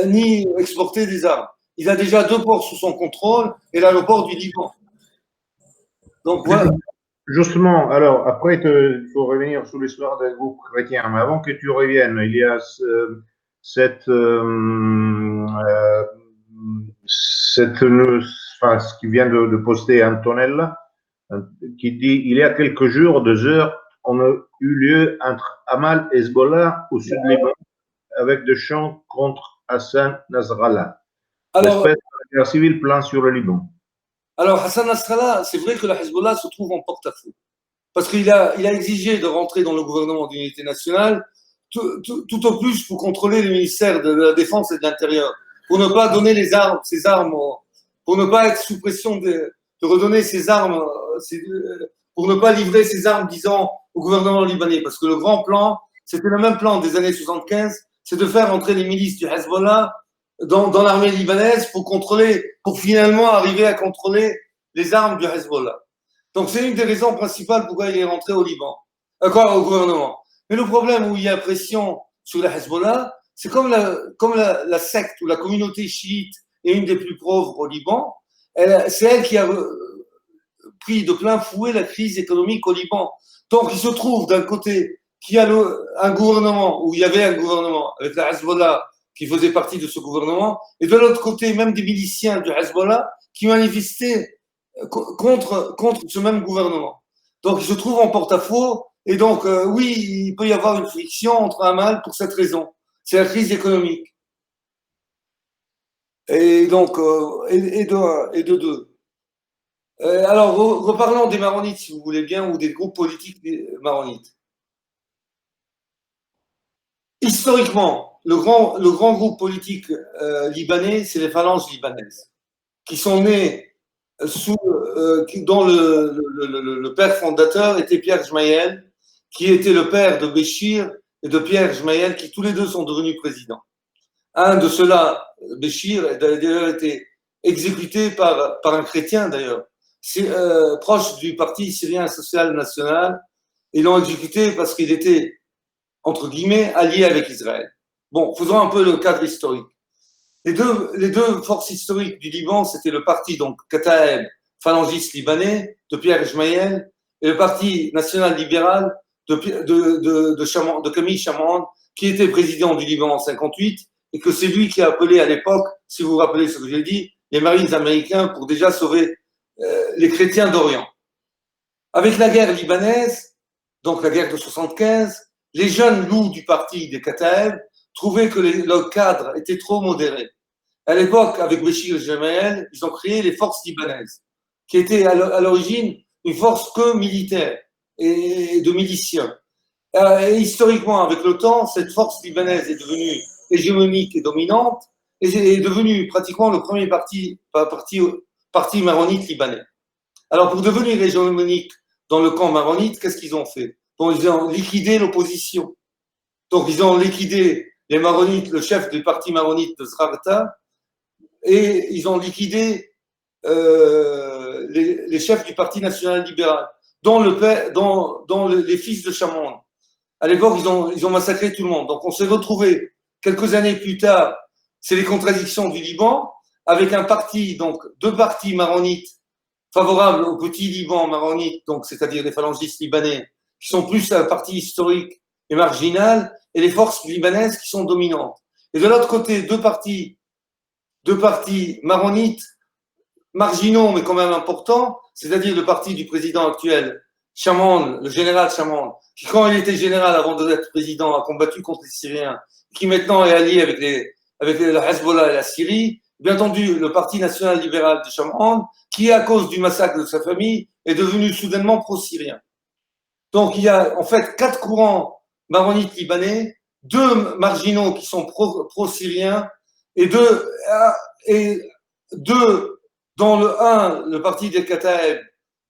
ni exporter des armes. Il a déjà deux ports sous son contrôle et l'aéroport du Liban. Donc voilà. Justement, alors après, il faut revenir sur l'histoire des groupes chrétiens. Mais avant que tu reviennes, il y a ce qui vient de poster Antonella, qui dit il y a quelques jours, 2 heures, on a eu lieu entre Hamas et Hezbollah au sud Liban avec des chants contre Hassan Nasrallah. L'espèce de guerre civile plane sur le Liban. Alors Hassan Nasrallah, c'est vrai que le Hezbollah se trouve en porte-à-faux. Parce qu'il a exigé de rentrer dans le gouvernement d'unité nationale, tout au plus pour contrôler le ministère de la Défense et de l'Intérieur, pour ne pas donner ses armes, pour ne pas être sous pression de redonner ses armes, pour ne pas livrer ses armes, disons, au gouvernement libanais. Parce que le grand plan, c'était le même plan des années 75, c'est de faire entrer les milices du Hezbollah dans l'armée libanaise pour finalement arriver à contrôler les armes du Hezbollah. Donc c'est une des raisons principales pourquoi il est rentré au Liban, au gouvernement. Mais le problème où il y a pression sur le Hezbollah, c'est comme la secte ou la communauté chiite est une des plus pauvres au Liban, c'est elle qui a pris de plein fouet la crise économique au Liban. Donc il se trouve d'un côté qu'il y a un gouvernement, où il y avait un gouvernement avec le Hezbollah qui faisait partie de ce gouvernement, et de l'autre côté même des miliciens du Hezbollah qui manifestaient contre ce même gouvernement. Donc il se trouve en porte-à-faux, et donc oui, il peut y avoir une friction entre Hamas pour cette raison. C'est la crise économique. Et donc, et de deux. Alors, reparlons des maronites, si vous voulez bien, ou des groupes politiques des maronites. Historiquement, le grand groupe politique libanais, c'est les phalanges libanaises, qui sont nées dont le père fondateur était Pierre Jmaïel, qui était le père de Béchir et de Pierre Jmaïel, qui tous les deux sont devenus présidents. Un de ceux-là, Béchir, a d'ailleurs été exécuté par un chrétien, d'ailleurs, proche du Parti syrien social national. Ils l'ont exécuté parce qu'il était, entre guillemets, allié avec Israël. Bon, faisons un peu le cadre historique. Les deux forces historiques du Liban, c'était le parti, donc, Kataeb, phalangiste libanais, de Pierre Jmaïel, et le parti national libéral de Camille Chamand, qui était président du Liban en 58, et que c'est lui qui a appelé à l'époque, si vous vous rappelez ce que j'ai dit, les marines américains pour déjà sauver les chrétiens d'Orient. Avec la guerre libanaise, donc la guerre de 75, les jeunes loups du parti des Kataeb trouvaient que le cadre était trop modéré. À l'époque, avec Béchir et Jmaïel, ils ont créé les forces libanaises, qui étaient à l'origine une force que militaire et de miliciens. Et historiquement, avec le temps, cette force libanaise est devenue hégémonique et dominante, et est devenue pratiquement le premier parti parti maronite libanais. Alors, pour devenir hégémonique dans le camp maronite, qu'est-ce qu'ils ont fait? Bon, ils ont liquidé l'opposition. Donc, ils ont liquidé les maronites, le chef du parti maronite de Zrarta, et ils ont liquidé les chefs du Parti national libéral, dont les fils de Chamoun. À l'époque, ils ont massacré tout le monde. Donc, on s'est retrouvé quelques années plus tard, c'est les contradictions du Liban, avec un parti, donc deux partis maronites favorables au petit Liban maronite, donc c'est-à-dire les phalangistes libanais, qui sont plus un parti historique et marginal, et les forces libanaises qui sont dominantes. Et de l'autre côté, deux partis maronites marginaux, mais quand même importants, c'est-à-dire le parti du président actuel, Chamoun, le général Chamoun, qui, quand il était général avant d'être président, a combattu contre les Syriens, qui maintenant est allié avec le Hezbollah et la Syrie. Bien entendu, le Parti national libéral de Chamoun, qui, à cause du massacre de sa famille, est devenu soudainement pro-syrien. Donc, il y a en fait 4 courants maronites libanais, 2 marginaux qui sont pro-syriens, et deux dont le parti des Kataeb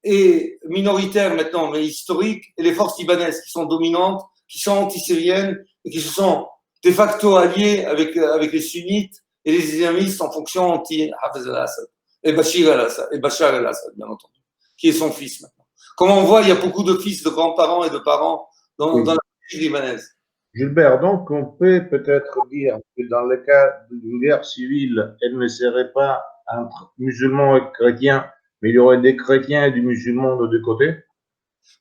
est minoritaire maintenant, mais historique, et les forces libanaises qui sont dominantes, qui sont anti-syriennes, et qui se sont de facto alliées avec les sunnites et les islamistes en fonction anti-Hafez al-Assad, et Bachar al-Assad, bien entendu, qui est son fils maintenant. Comme on voit, il y a beaucoup de fils, de grands-parents et de parents dans la politique libanaise. Gilbert, donc on peut peut-être dire que dans le cas d'une guerre civile, elle ne serait pas entre musulmans et chrétiens, mais il y aurait des chrétiens et des musulmans de deux côtés?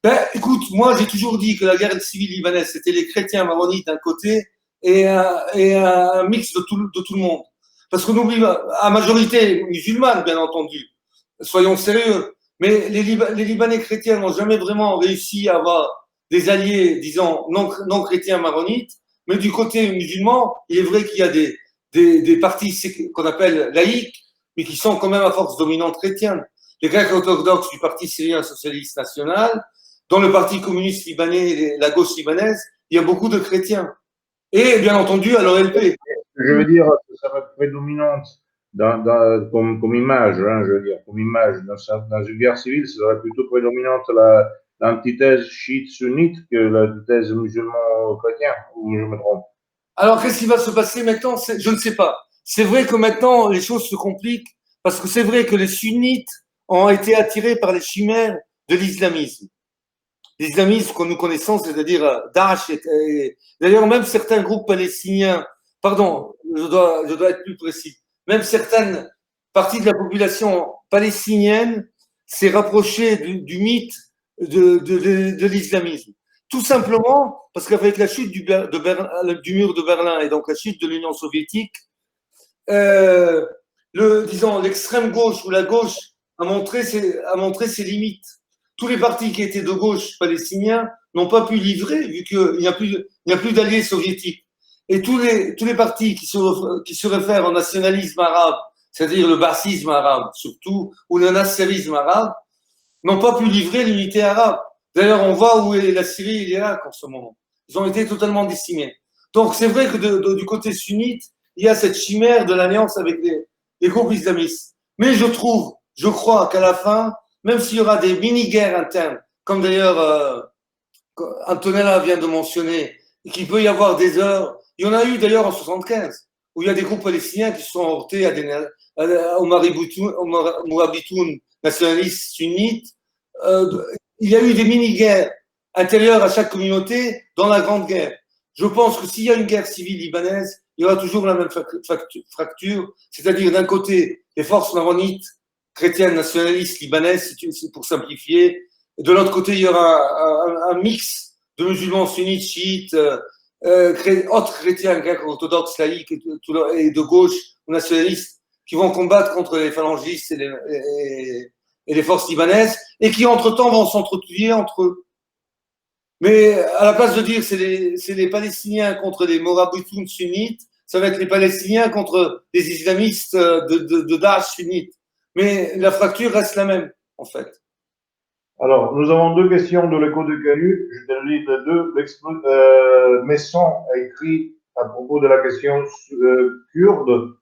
Ben, écoute, moi j'ai toujours dit que la guerre civile libanaise, c'était les chrétiens maronites d'un côté et un mix de tout le monde. Parce que n'oublie pas, à majorité musulmane, bien entendu, soyons sérieux, mais les Libanais chrétiens n'ont jamais vraiment réussi à avoir des alliés, disons, non chrétiens maronites, mais du côté musulman, il est vrai qu'il y a des partis qu'on appelle laïques, mais qui sont quand même à force dominante chrétienne. Les Grecs orthodoxes du Parti syrien socialiste national, dans le Parti communiste libanais et la gauche libanaise, il y a beaucoup de chrétiens. Et bien entendu, à l'OLP. Je veux dire que ça va être prédominante comme image, hein, je veux dire, comme image dans une guerre civile, ça serait plutôt prédominante l'antithèse chiite-sunnite que l'antithèse musulman-chrétien, ou je me trompe? Alors, qu'est-ce qui va se passer maintenant? Je ne sais pas. C'est vrai que maintenant, les choses se compliquent, parce que c'est vrai que les sunnites ont été attirés par les chimères de l'islamisme. L'islamisme que nous connaissons, c'est-à-dire Daesh, d'ailleurs même certains groupes palestiniens, pardon, je dois être plus précis, même certaines parties de la population palestinienne s'est rapprochée du mythe de l'islamisme. Tout simplement parce qu'avec la chute du mur de Berlin et donc la chute de l'Union soviétique, disons, l'extrême gauche ou la gauche a montré ses limites. Tous les partis qui étaient de gauche palestiniens n'ont pas pu livrer vu qu'il n'y a plus d'alliés soviétiques. Et tous les partis qui se réfèrent au nationalisme arabe, c'est-à-dire le bassisme arabe surtout, ou le nasserisme arabe, n'ont pas pu livrer l'unité arabe. D'ailleurs, on voit où est la Syrie et l'Irak en ce moment. Ils ont été totalement décimés. Donc, c'est vrai que du côté sunnite, il y a cette chimère de l'alliance avec les groupes islamistes. Mais je crois qu'à la fin, même s'il y aura des mini-guerres internes, comme d'ailleurs Antonella vient de mentionner, et qu'il peut y avoir des heures, il y en a eu d'ailleurs en 75, où il y a des groupes palestiniens qui se sont heurtés aux Mourabitoun nationalistes sunnites. Il y a eu des mini-guerres intérieures à chaque communauté dans la Grande Guerre. Je pense que s'il y a une guerre civile libanaise, il y aura toujours la même fracture, c'est-à-dire d'un côté les forces maronites, chrétiennes, nationalistes, libanaises, pour simplifier, et de l'autre côté il y aura un mix de musulmans sunnites, chiites, autres chrétiens, grecs, orthodoxes, laïcs et de gauche, nationalistes, qui vont combattre contre les phalangistes et les forces libanaises, et qui entre-temps vont s'entretuer entre eux. Mais à la place de dire c'est les Palestiniens contre les Morabitoun sunnites, ça va être les Palestiniens contre les islamistes de Daesh sunnites. Mais la fracture reste la même, en fait. Alors, nous avons deux questions de l'écho de Canu. Je te lis les deux. Messon a écrit à propos de la question kurde.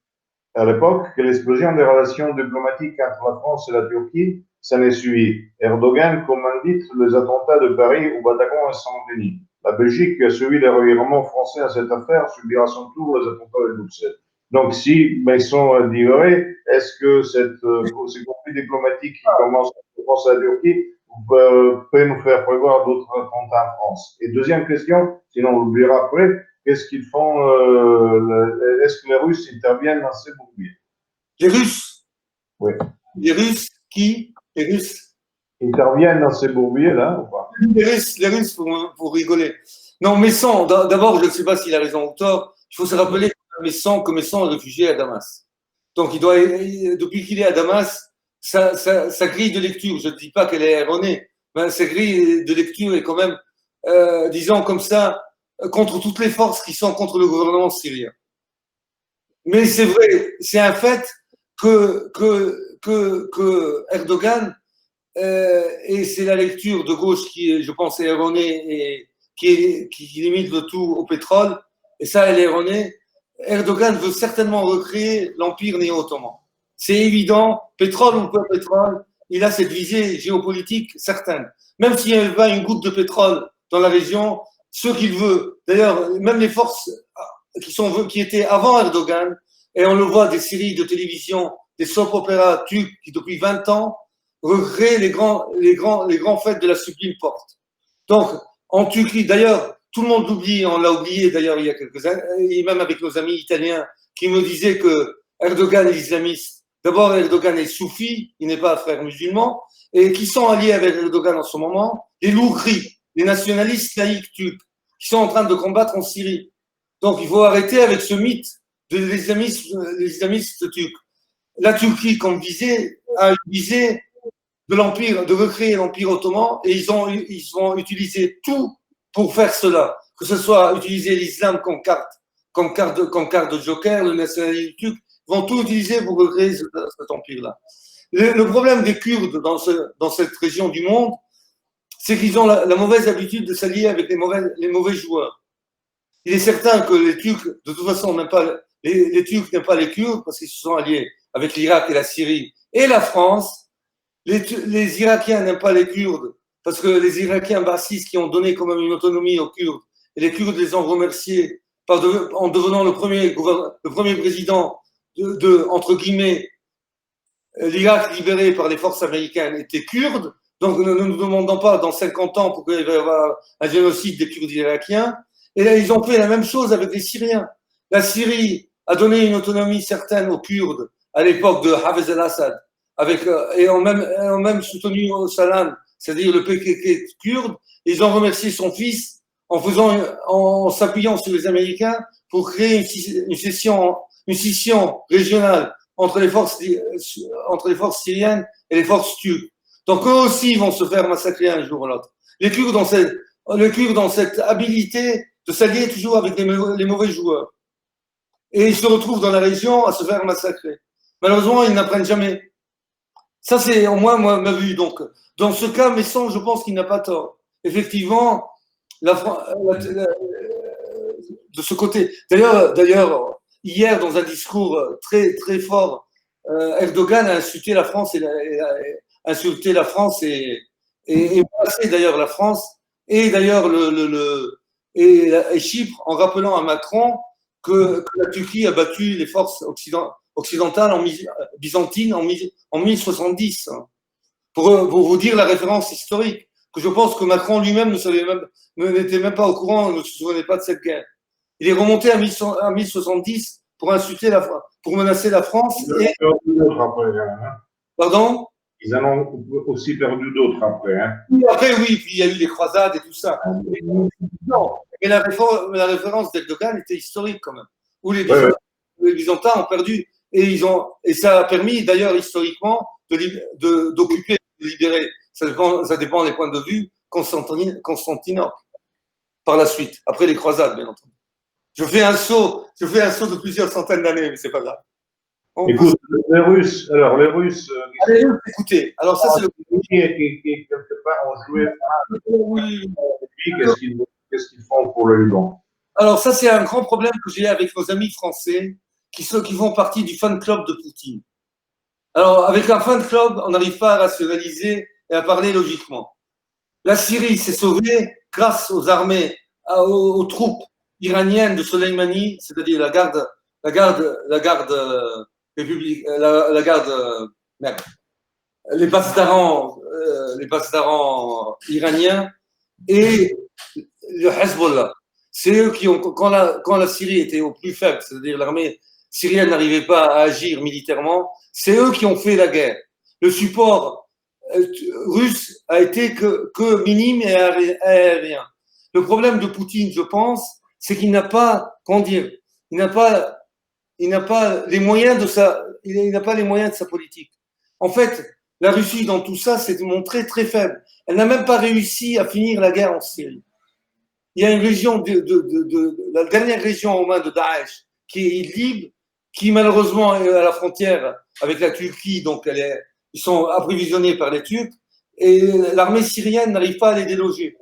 à l'époque que l'explosion des relations diplomatiques entre la France et la Turquie s'en est suivie. Erdogan commandite les attentats de Paris au Bataclan et Saint-Denis. La Belgique, qui a suivi les revirements français à cette affaire, subira à son tour les attentats de Bruxelles. Donc, si Maison dit vrai, est-ce que ces conflits diplomatiques qui commencent en France et la Turquie peut nous faire prévoir d'autres attentats en France? Et deuxième question, sinon on l'oubliera après, qu'est-ce qu'ils font est-ce que les Russes interviennent dans ces bourbiers? Les Russes. Oui. Les Russes qui? Les Russes. Interviennent dans ces bourbiers-là ou pas? Les Russes pour rigoler. Non, Messan, d'abord, je ne sais pas s'il a raison ou tort. Il faut se rappeler que Messan est réfugié à Damas. Donc, depuis qu'il est à Damas, sa grille de lecture, je ne dis pas qu'elle est erronée, mais sa grille de lecture est quand même, disons comme ça, contre toutes les forces qui sont contre le gouvernement syrien. Mais c'est vrai, c'est un fait que Erdogan, et c'est la lecture de gauche qui, je pense, est erronée et qui limite le tout au pétrole, et ça, elle est erronée. Erdogan veut certainement recréer l'empire néo-ottoman. C'est évident, pétrole ou pas pétrole, il a cette visée géopolitique certaine. Même s'il n'y avait pas une goutte de pétrole dans la région, ce qu'il veut, d'ailleurs, même les forces qui étaient avant Erdogan, et on le voit des séries de télévision, des soap-opéras turcs qui depuis 20 ans recréent les grands faits de la sublime porte. Donc, en Turquie, d'ailleurs, tout le monde l'oublie, on l'a oublié d'ailleurs il y a quelques années, et même avec nos amis italiens qui me disaient que Erdogan est islamiste. D'abord, Erdogan est soufi, il n'est pas un frère musulman, et qui sont alliés avec Erdogan en ce moment, les Lougris, les nationalistes laïcs turcs, qui sont en train de combattre en Syrie. Donc, il faut arrêter avec ce mythe des islamistes turcs. La Turquie, comme visée, a une visée de l'empire, de recréer l'empire ottoman, et ils vont utiliser tout pour faire cela. Que ce soit utiliser l'islam comme carte de joker, le nationalisme turc, ils vont tout utiliser pour recréer cet empire-là. Le problème des Kurdes dans cette région du monde, c'est qu'ils ont la mauvaise habitude de s'allier avec les mauvais joueurs. Il est certain que les Turcs, de toute façon, n'aiment pas les Turcs n'aiment pas les Kurdes parce qu'ils se sont alliés avec l'Irak et la Syrie et la France. Les Irakiens n'aiment pas les Kurdes parce que les Irakiens bassistes qui ont donné quand même une autonomie aux Kurdes, et les Kurdes les ont remerciés en devenant le premier président entre guillemets, l'Irak libéré par les forces américaines était kurde. Donc ne nous demandons pas dans 50 ans pourquoi il va y avoir un génocide des Kurdes irakiens. Et là, ils ont fait la même chose avec les Syriens. La Syrie a donné une autonomie certaine aux Kurdes à l'époque de Hafez al-Assad, et ont même soutenu Salam, c'est-à-dire le PKK kurde. Ils ont remercié son fils en s'appuyant sur les Américains pour créer une scission régionale entre les forces syriennes et les forces turques. Donc eux aussi vont se faire massacrer un jour ou l'autre. Les Kurdes ont cette habilité de s'allier toujours avec les mauvais joueurs. Et ils se retrouvent dans la région à se faire massacrer. Malheureusement, ils n'apprennent jamais. Ça, c'est au moins ma vue. Donc, dans ce cas, Messon, je pense qu'il n'a pas tort. Effectivement, de ce côté. D'ailleurs, hier, dans un discours très, très fort, Erdogan a insulté la France et menacé d'ailleurs la France et d'ailleurs et Chypre en rappelant à Macron que la Turquie a battu les forces occidentales byzantines en 1070. Pour vous dire la référence historique, que je pense que Macron lui-même n'était même pas au courant, ne se souvenait pas de cette guerre. Il est remonté à 1070 pour pour menacer la France. Pardon? Ils en ont aussi perdu d'autres après. Hein. Après, oui, puis il y a eu les croisades et tout ça. Non, mais la référence d'Erdogan était historique quand même. Où les Byzantins ont perdu. Et ça a permis d'ailleurs historiquement d'occuper, de libérer. Ça dépend des points de vue, Constantinople. Par la suite, après les croisades, bien entendu. Je fais un saut de plusieurs centaines d'années, mais c'est pas grave. Écoute, les Russes. Allez, écoutez. Alors ça, c'est le qui quelque part ont joué. Qu'est-ce qu'ils font pour le Liban? Alors ça, c'est un grand problème que j'ai avec nos amis français qui font partie du fan club de Poutine. Alors, avec un fan club, on n'arrive pas à rationaliser et à parler logiquement. La Syrie s'est sauvée grâce aux armées, aux troupes iraniennes de Soleimani, c'est-à-dire la garde république, merde, les Pasdarans iraniens et le Hezbollah. C'est eux qui ont, quand la Syrie était au plus faible, c'est-à-dire l'armée syrienne n'arrivait pas à agir militairement, c'est eux qui ont fait la guerre. Le support russe a été que minime et aérien. Le problème de Poutine, je pense, c'est qu'il n'a pas, comment dire, il n'a pas les moyens de il n'a pas les moyens de sa politique. En fait, la Russie, dans tout ça, s'est montrée très faible. Elle n'a même pas réussi à finir la guerre en Syrie. Il y a une région la dernière région aux mains de Daesh, qui est Idlib, qui malheureusement est à la frontière avec la Turquie, donc ils sont approvisionnés par les Turcs, et l'armée syrienne n'arrive pas à les déloger.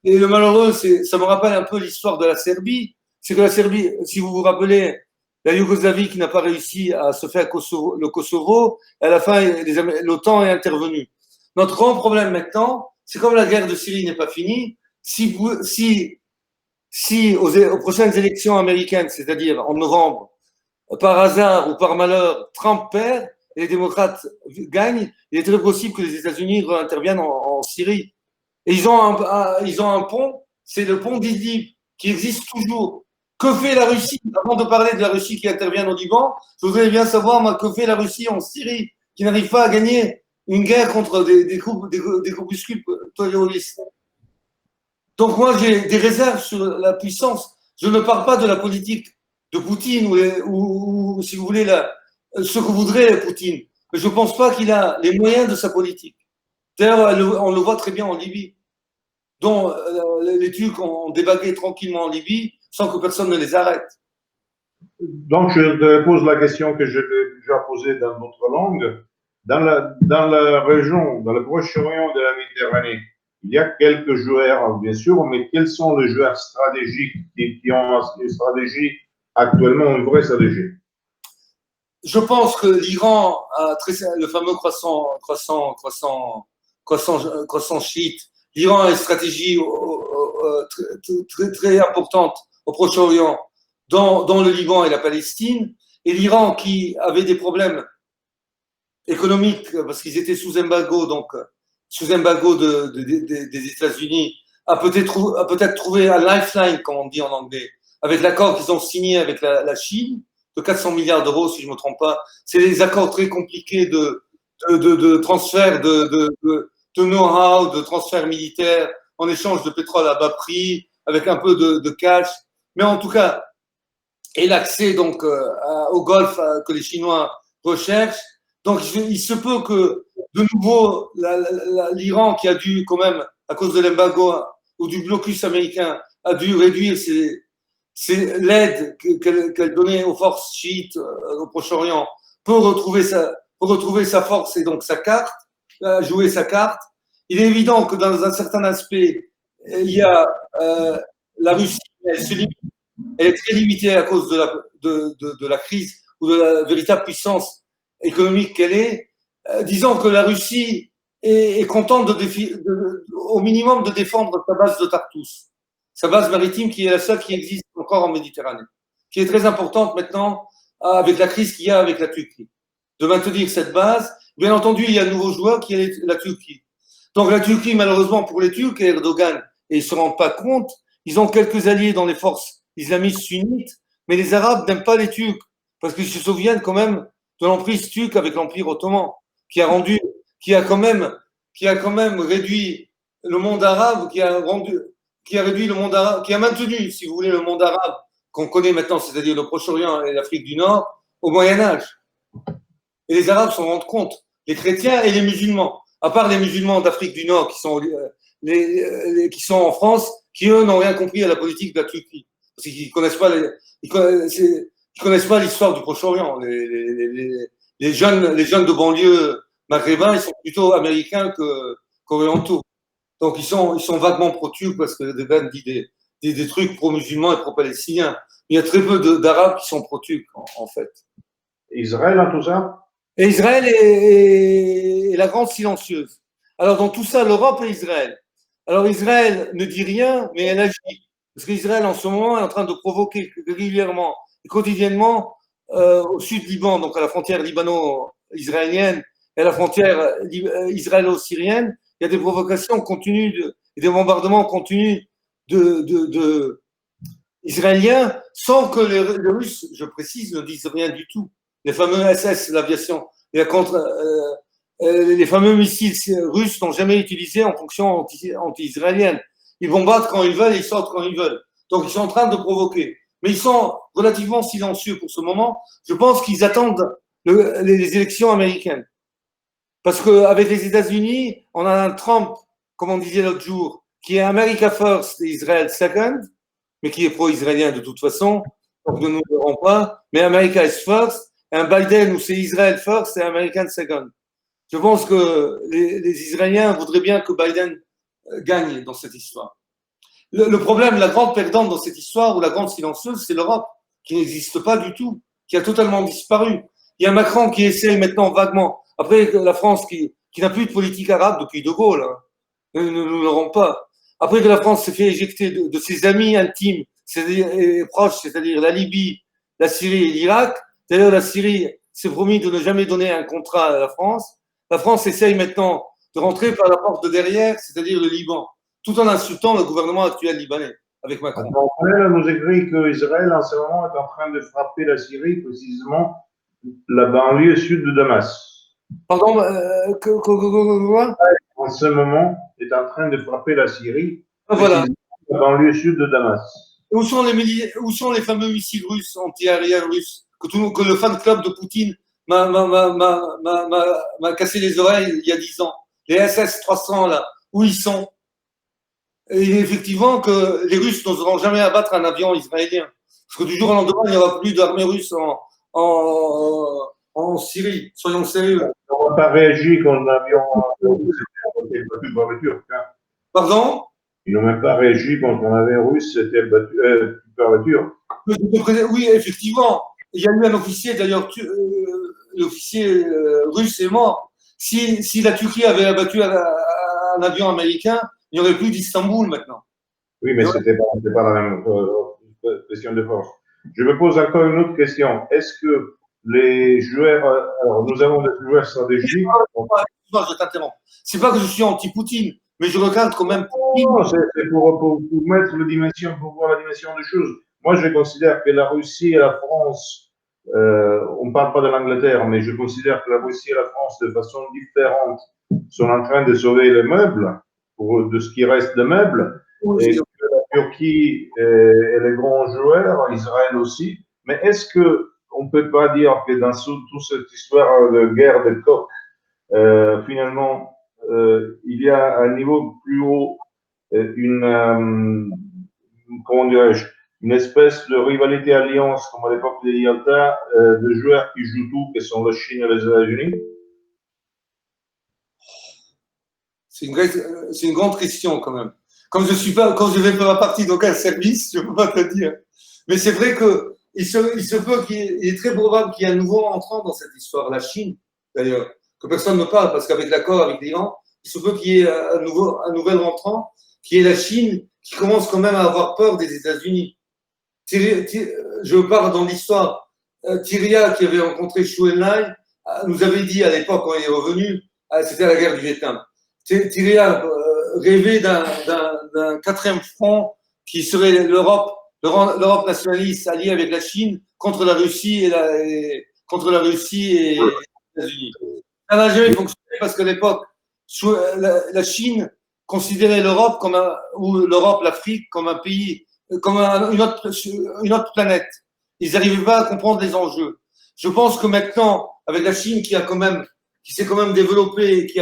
Et le malheureux, ça me rappelle un peu l'histoire de la Serbie, c'est que la Serbie, si vous vous rappelez, la Yougoslavie qui n'a pas réussi à se faire le Kosovo, à la fin, l'OTAN est intervenue. Notre grand problème maintenant, c'est comme la guerre de Syrie n'est pas finie, si aux prochaines élections américaines, c'est-à-dire en novembre, par hasard ou par malheur, Trump perd et les démocrates gagnent, il est très possible que les États-Unis interviennent en Syrie. Et ils ont un pont, c'est le pont d'Idlib, qui existe toujours. Que fait la Russie? Avant de parler de la Russie qui intervient au Liban, je voudrais bien savoir, moi, que fait la Russie en Syrie, qui n'arrive pas à gagner une guerre contre des groupuscules terroristes. Donc moi, j'ai des réserves sur la puissance. Je ne parle pas de la politique de Poutine ou si vous voulez, ce que voudrait Poutine. Mais je ne pense pas qu'il a les moyens de sa politique. D'ailleurs, on le voit très bien en Libye, dont les Turcs ont débarqué tranquillement en Libye sans que personne ne les arrête. Donc, je te pose la question que je l'ai déjà posée dans notre langue. Dans la région, dans le Proche-Orient de la Méditerranée, il y a quelques joueurs, bien sûr, mais quels sont les joueurs stratégiques qui ont une stratégie actuellement, une vraie stratégie? Je pense que l'Iran a le fameux croissant chiite. L'Iran a une stratégie très importante au Proche-Orient, dans le Liban et la Palestine. Et l'Iran, qui avait des problèmes économiques parce qu'ils étaient sous embargo, donc sous embargo des États-Unis, a peut-être trouvé un lifeline, comme on dit en anglais, avec l'accord qu'ils ont signé avec la Chine de 400 milliards d'euros, si je ne me trompe pas. C'est des accords très compliqués de transfert de know-how, de transfert militaire en échange de pétrole à bas prix, avec un peu de cash. Mais en tout cas, et l'accès donc au Golfe que les Chinois recherchent. Donc il se peut que de nouveau l'Iran, qui a dû quand même, à cause de l'embargo ou du blocus américain, a dû réduire l'aide qu'elle donnait aux forces chiites au Proche-Orient, peut retrouver sa force et donc sa carte, jouer sa carte. Il est évident que dans un certain aspect, il y a la Russie, elle est très limitée à cause de la crise ou de la véritable puissance économique qu'elle est. Disons que la Russie est contente au minimum de défendre sa base de Tartous, sa base maritime qui est la seule qui existe encore en Méditerranée, qui est très importante maintenant avec la crise qu'il y a avec la Turquie. De maintenir cette base, bien entendu, il y a un nouveau joueur qui est la Turquie. Donc la Turquie, malheureusement pour les Turcs et Erdogan, et ils ne se rendent pas compte, ils ont quelques alliés dans les forces islamistes sunnites, mais les Arabes n'aiment pas les Turcs, parce qu'ils se souviennent quand même de l'emprise turque avec l'Empire ottoman, qui a quand même réduit le monde arabe, qui a réduit le monde arabe, qui a maintenu, si vous voulez, le monde arabe qu'on connaît maintenant, c'est-à-dire le Proche-Orient et l'Afrique du Nord, au Moyen-Âge. Et les Arabes s'en rendent compte, les chrétiens et les musulmans, à part les musulmans d'Afrique du Nord qui sont en France, qui eux n'ont rien compris à la politique de la Turquie, parce qu'ils connaissent pas l'histoire du Proche-Orient. Les jeunes de banlieue maghrébins, ils sont plutôt américains qu'orientaux. Donc ils sont vaguement pro-turcs parce que Erdogan dit des trucs pro-musulmans et pro-palestiniens. Il y a très peu d'Arabes qui sont pro-turcs, en fait. Israël dans tout ça? Et Israël est la grande silencieuse. Alors, dans tout ça, l'Europe et Israël. Alors, Israël ne dit rien, mais elle agit. Parce qu'Israël, en ce moment, est en train de provoquer régulièrement et quotidiennement au sud Liban, donc à la frontière libano-israélienne et à la frontière israélo-syrienne, il y a des provocations continues et des bombardements continus israéliens sans que les Russes, je précise, ne disent rien du tout. Les fameux SS, l'aviation, les fameux missiles russes n'ont jamais utilisé en fonction anti-israélienne. Ils bombardent quand ils veulent et ils sortent quand ils veulent. Donc ils sont en train de provoquer. Mais ils sont relativement silencieux pour ce moment. Je pense qu'ils attendent les élections américaines. Parce qu'avec les États-Unis, on a un Trump, comme on disait l'autre jour, qui est America First et Israel Second, mais qui est pro-israélien de toute façon, donc ne nous verrons pas. Mais America is First, et un Biden où c'est Israel First et American Second. Je pense que les Israéliens voudraient bien que Biden gagne dans cette histoire. Le problème, la grande perdante dans cette histoire, ou la grande silencieuse, c'est l'Europe, qui n'existe pas du tout, qui a totalement disparu. Il y a Macron qui essaye maintenant vaguement. Après, la France qui n'a plus de politique arabe depuis De Gaulle, hein. Nous l'aurons pas. Après que la France s'est fait éjecter de ses amis intimes, et proches, c'est-à-dire la Libye, la Syrie et l'Irak. D'ailleurs, la Syrie s'est promis de ne jamais donner un contrat à la France. La France essaye maintenant de rentrer par la porte de derrière, c'est-à-dire le Liban, tout en insultant le gouvernement actuel libanais, avec Macron. On nous écrit qu'Israël, en ce moment, est en train de frapper la Syrie, précisément la banlieue sud de Damas. Pardon, quoi? En ce moment, est en train de frapper la Syrie, voilà. La banlieue sud de Damas. Où sont les fameux missiles russes, anti-aériens russes, que le fan club de Poutine m'a cassé les oreilles il y a 10 ans. Les SS-300, là, où ils sont? Et effectivement, que les Russes n'oseront jamais abattre un avion israélien. Parce que du jour au lendemain, il n'y aura plus d'armée russe en Syrie. Soyons sérieux. On n'a pas réagi quand l'avion battu par les Turcs. Hein. Pardon? Ils n'ont même pas réagi quand un avion russe était battu par les Turcs. Oui, effectivement. Il y a eu un officier, d'ailleurs, l'officier russe est mort. Si la Turquie avait abattu un avion américain, il n'y aurait plus d'Istanbul maintenant. Oui, mais ce n'était pas la même question de force. Je me pose encore une autre question. Est-ce que les joueurs, alors nous avons des joueurs stratégiques. Je t'interromps. C'est pas que je suis anti-Poutine, mais je regarde quand même Poutine. Non, c'est pour mettre la dimension, pour voir la dimension des choses. Moi, je considère que la Russie et la France, on ne parle pas de l'Angleterre, mais je considère que la Russie et la France, de façon différente, sont en train de sauver les meubles, de ce qui reste de meubles, et que la Turquie est les grands joueurs, Israël aussi. Mais est-ce qu'on ne peut pas dire que dans toute cette histoire de guerre de coq, finalement, il y a un niveau plus haut, comment dirais-je, une espèce de rivalité alliance, comme à l'époque de Yalta, de joueurs qui jouent tout, qui sont la Chine et les États-Unis? C'est une grande question quand même. Comme je ne fais pas partie d'aucun service, je ne peux pas te dire. Mais c'est vrai que il est très probable qu'il y ait un nouveau entrant dans cette histoire, la Chine, d'ailleurs, que personne ne parle, parce qu'avec l'accord avec l'Iran, il se peut qu'il y ait un nouvel entrant, qui est la Chine, qui commence quand même à avoir peur des États-Unis. Je parle dans l'histoire. Tyria, qui avait rencontré Chou Enlai, nous avait dit à l'époque, quand il est revenu, c'était la guerre du Vietnam. Tyria rêvait d'un quatrième front qui serait l'Europe nationaliste alliée avec la Chine contre la Russie et les États-Unis. Ça n'a jamais fonctionné parce qu'à l'époque, la Chine considérait l'Europe l'Afrique comme un pays, comme une autre planète. Ils n'arrivaient pas à comprendre les enjeux. Je pense que maintenant, avec la Chine qui s'est quand même développée, qui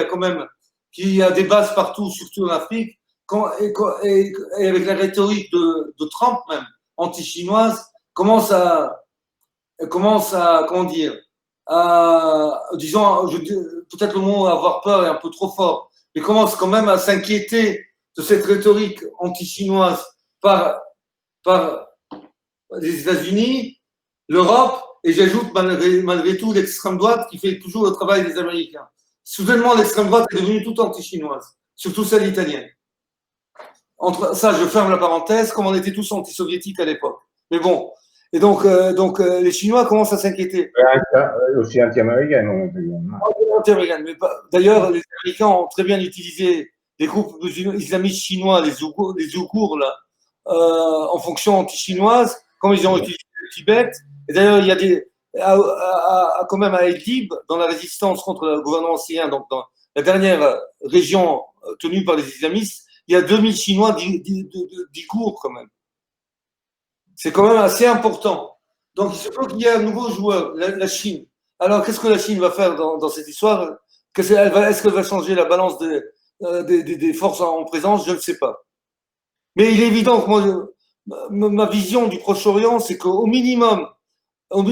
a des bases partout, surtout en Afrique, et avec la rhétorique de Trump même, anti-chinoise, commence à, comment dire, disons, peut-être le mot avoir peur est un peu trop fort, mais commence quand même à s'inquiéter de cette rhétorique anti-chinoise par par les États-Unis, l'Europe, et j'ajoute malgré tout l'extrême droite qui fait toujours le travail des Américains. Soudainement, l'extrême droite est devenue toute anti-chinoise, surtout celle italienne. Entre ça, je ferme la parenthèse, comme on était tous anti-soviétiques à l'époque. Mais bon, et donc les Chinois commencent à s'inquiéter. Aussi anti-américaine. D'ailleurs, les Américains ont très bien utilisé les groupes islamistes chinois, les Ouïghours, là, en fonction anti-chinoise, comme ils ont utilisé le Tibet. Et d'ailleurs, il y a quand même à Idlib, dans la résistance contre le gouvernement syrien, donc dans la dernière région tenue par les islamistes, il y a 2000 Chinois d'Ouïghours quand même. C'est quand même assez important. Donc, il se peut qu'il y ait un nouveau joueur, la Chine. Alors, qu'est-ce que la Chine va faire dans cette histoire? Est-ce qu'elle va changer la balance des forces en présence? Je ne sais pas. Mais il est évident que ma vision du Proche-Orient, c'est qu'au minimum, au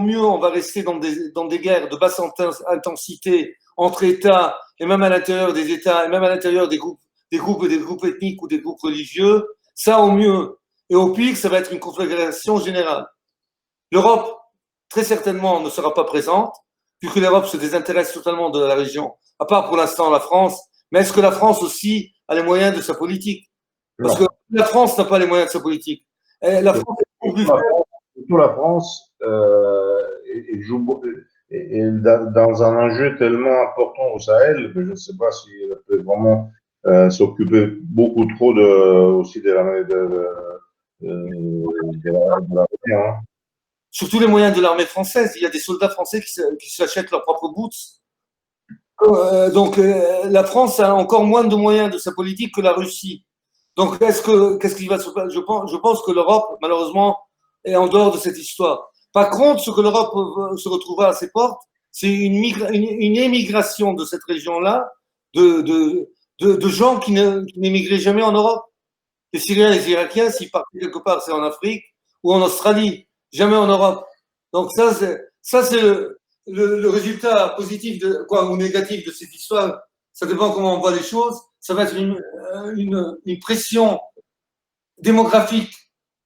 mieux, on va rester dans des guerres de basse intensité entre États, et même à l'intérieur des États, et même à l'intérieur des groupes ethniques ou des groupes religieux. Ça, au mieux. Et au pire, ça va être une conflagration générale. L'Europe, très certainement, ne sera pas présente, puisque l'Europe se désintéresse totalement de la région, à part pour l'instant la France. Mais est-ce que la France aussi a les moyens de sa politique? Parce que la France n'a pas les moyens de sa politique. La France surtout la France est dans un enjeu tellement important au Sahel que je ne sais pas si elle peut vraiment s'occuper beaucoup trop aussi de l'armée. Hein. Surtout les moyens de l'armée française. Il y a des soldats français qui s'achètent leurs propres boots. Donc la France a encore moins de moyens de sa politique que la Russie. Donc qu'est-ce qui va se passer? Je pense que l'Europe, malheureusement, est en dehors de cette histoire. Par contre, ce que l'Europe se retrouvera à ses portes, c'est une émigration de cette région-là, de gens qui n'émigraient jamais en Europe. Les Syriens et les Irakiens, s'ils partent quelque part, c'est en Afrique ou en Australie, jamais en Europe. Donc ça c'est le résultat positif ou négatif de cette histoire. Ça dépend comment on voit les choses. Ça va être une pression démographique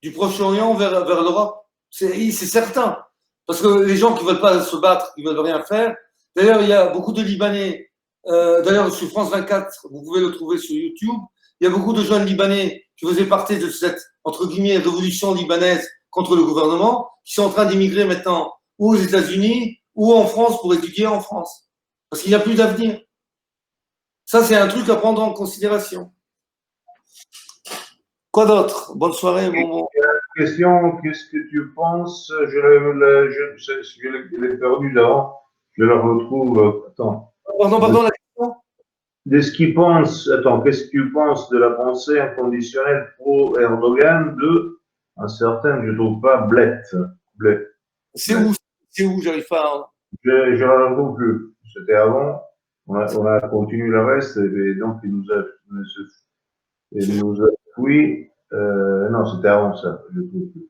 du Proche-Orient vers l'Europe. C'est certain. Parce que les gens qui ne veulent pas se battre, qui ne veulent rien faire. D'ailleurs, il y a beaucoup de Libanais. D'ailleurs, sur France 24, vous pouvez le trouver sur YouTube. Il y a beaucoup de jeunes Libanais qui faisaient partie de cette, entre guillemets, révolution libanaise contre le gouvernement, qui sont en train d'immigrer maintenant ou aux États-Unis ou en France pour étudier en France. Parce qu'il n'y a plus d'avenir. Ça, c'est un truc à prendre en considération. Quoi d'autre? Bonne soirée, Bonbon. Question, qu'est-ce que tu penses? Je l'ai perdu d'avant. Je la retrouve. Attends. Pardon, la question? De ce qu'il pense, attends, qu'est-ce que tu penses de la pensée inconditionnelle pro-Erdogan de un certain, je ne trouve pas, Bled. C'est où? J'arrive pas à... Je ne la retrouve plus. C'était avant. On a continué le reste et donc il nous a oui. Non, c'était avant ça. Je trouve plus.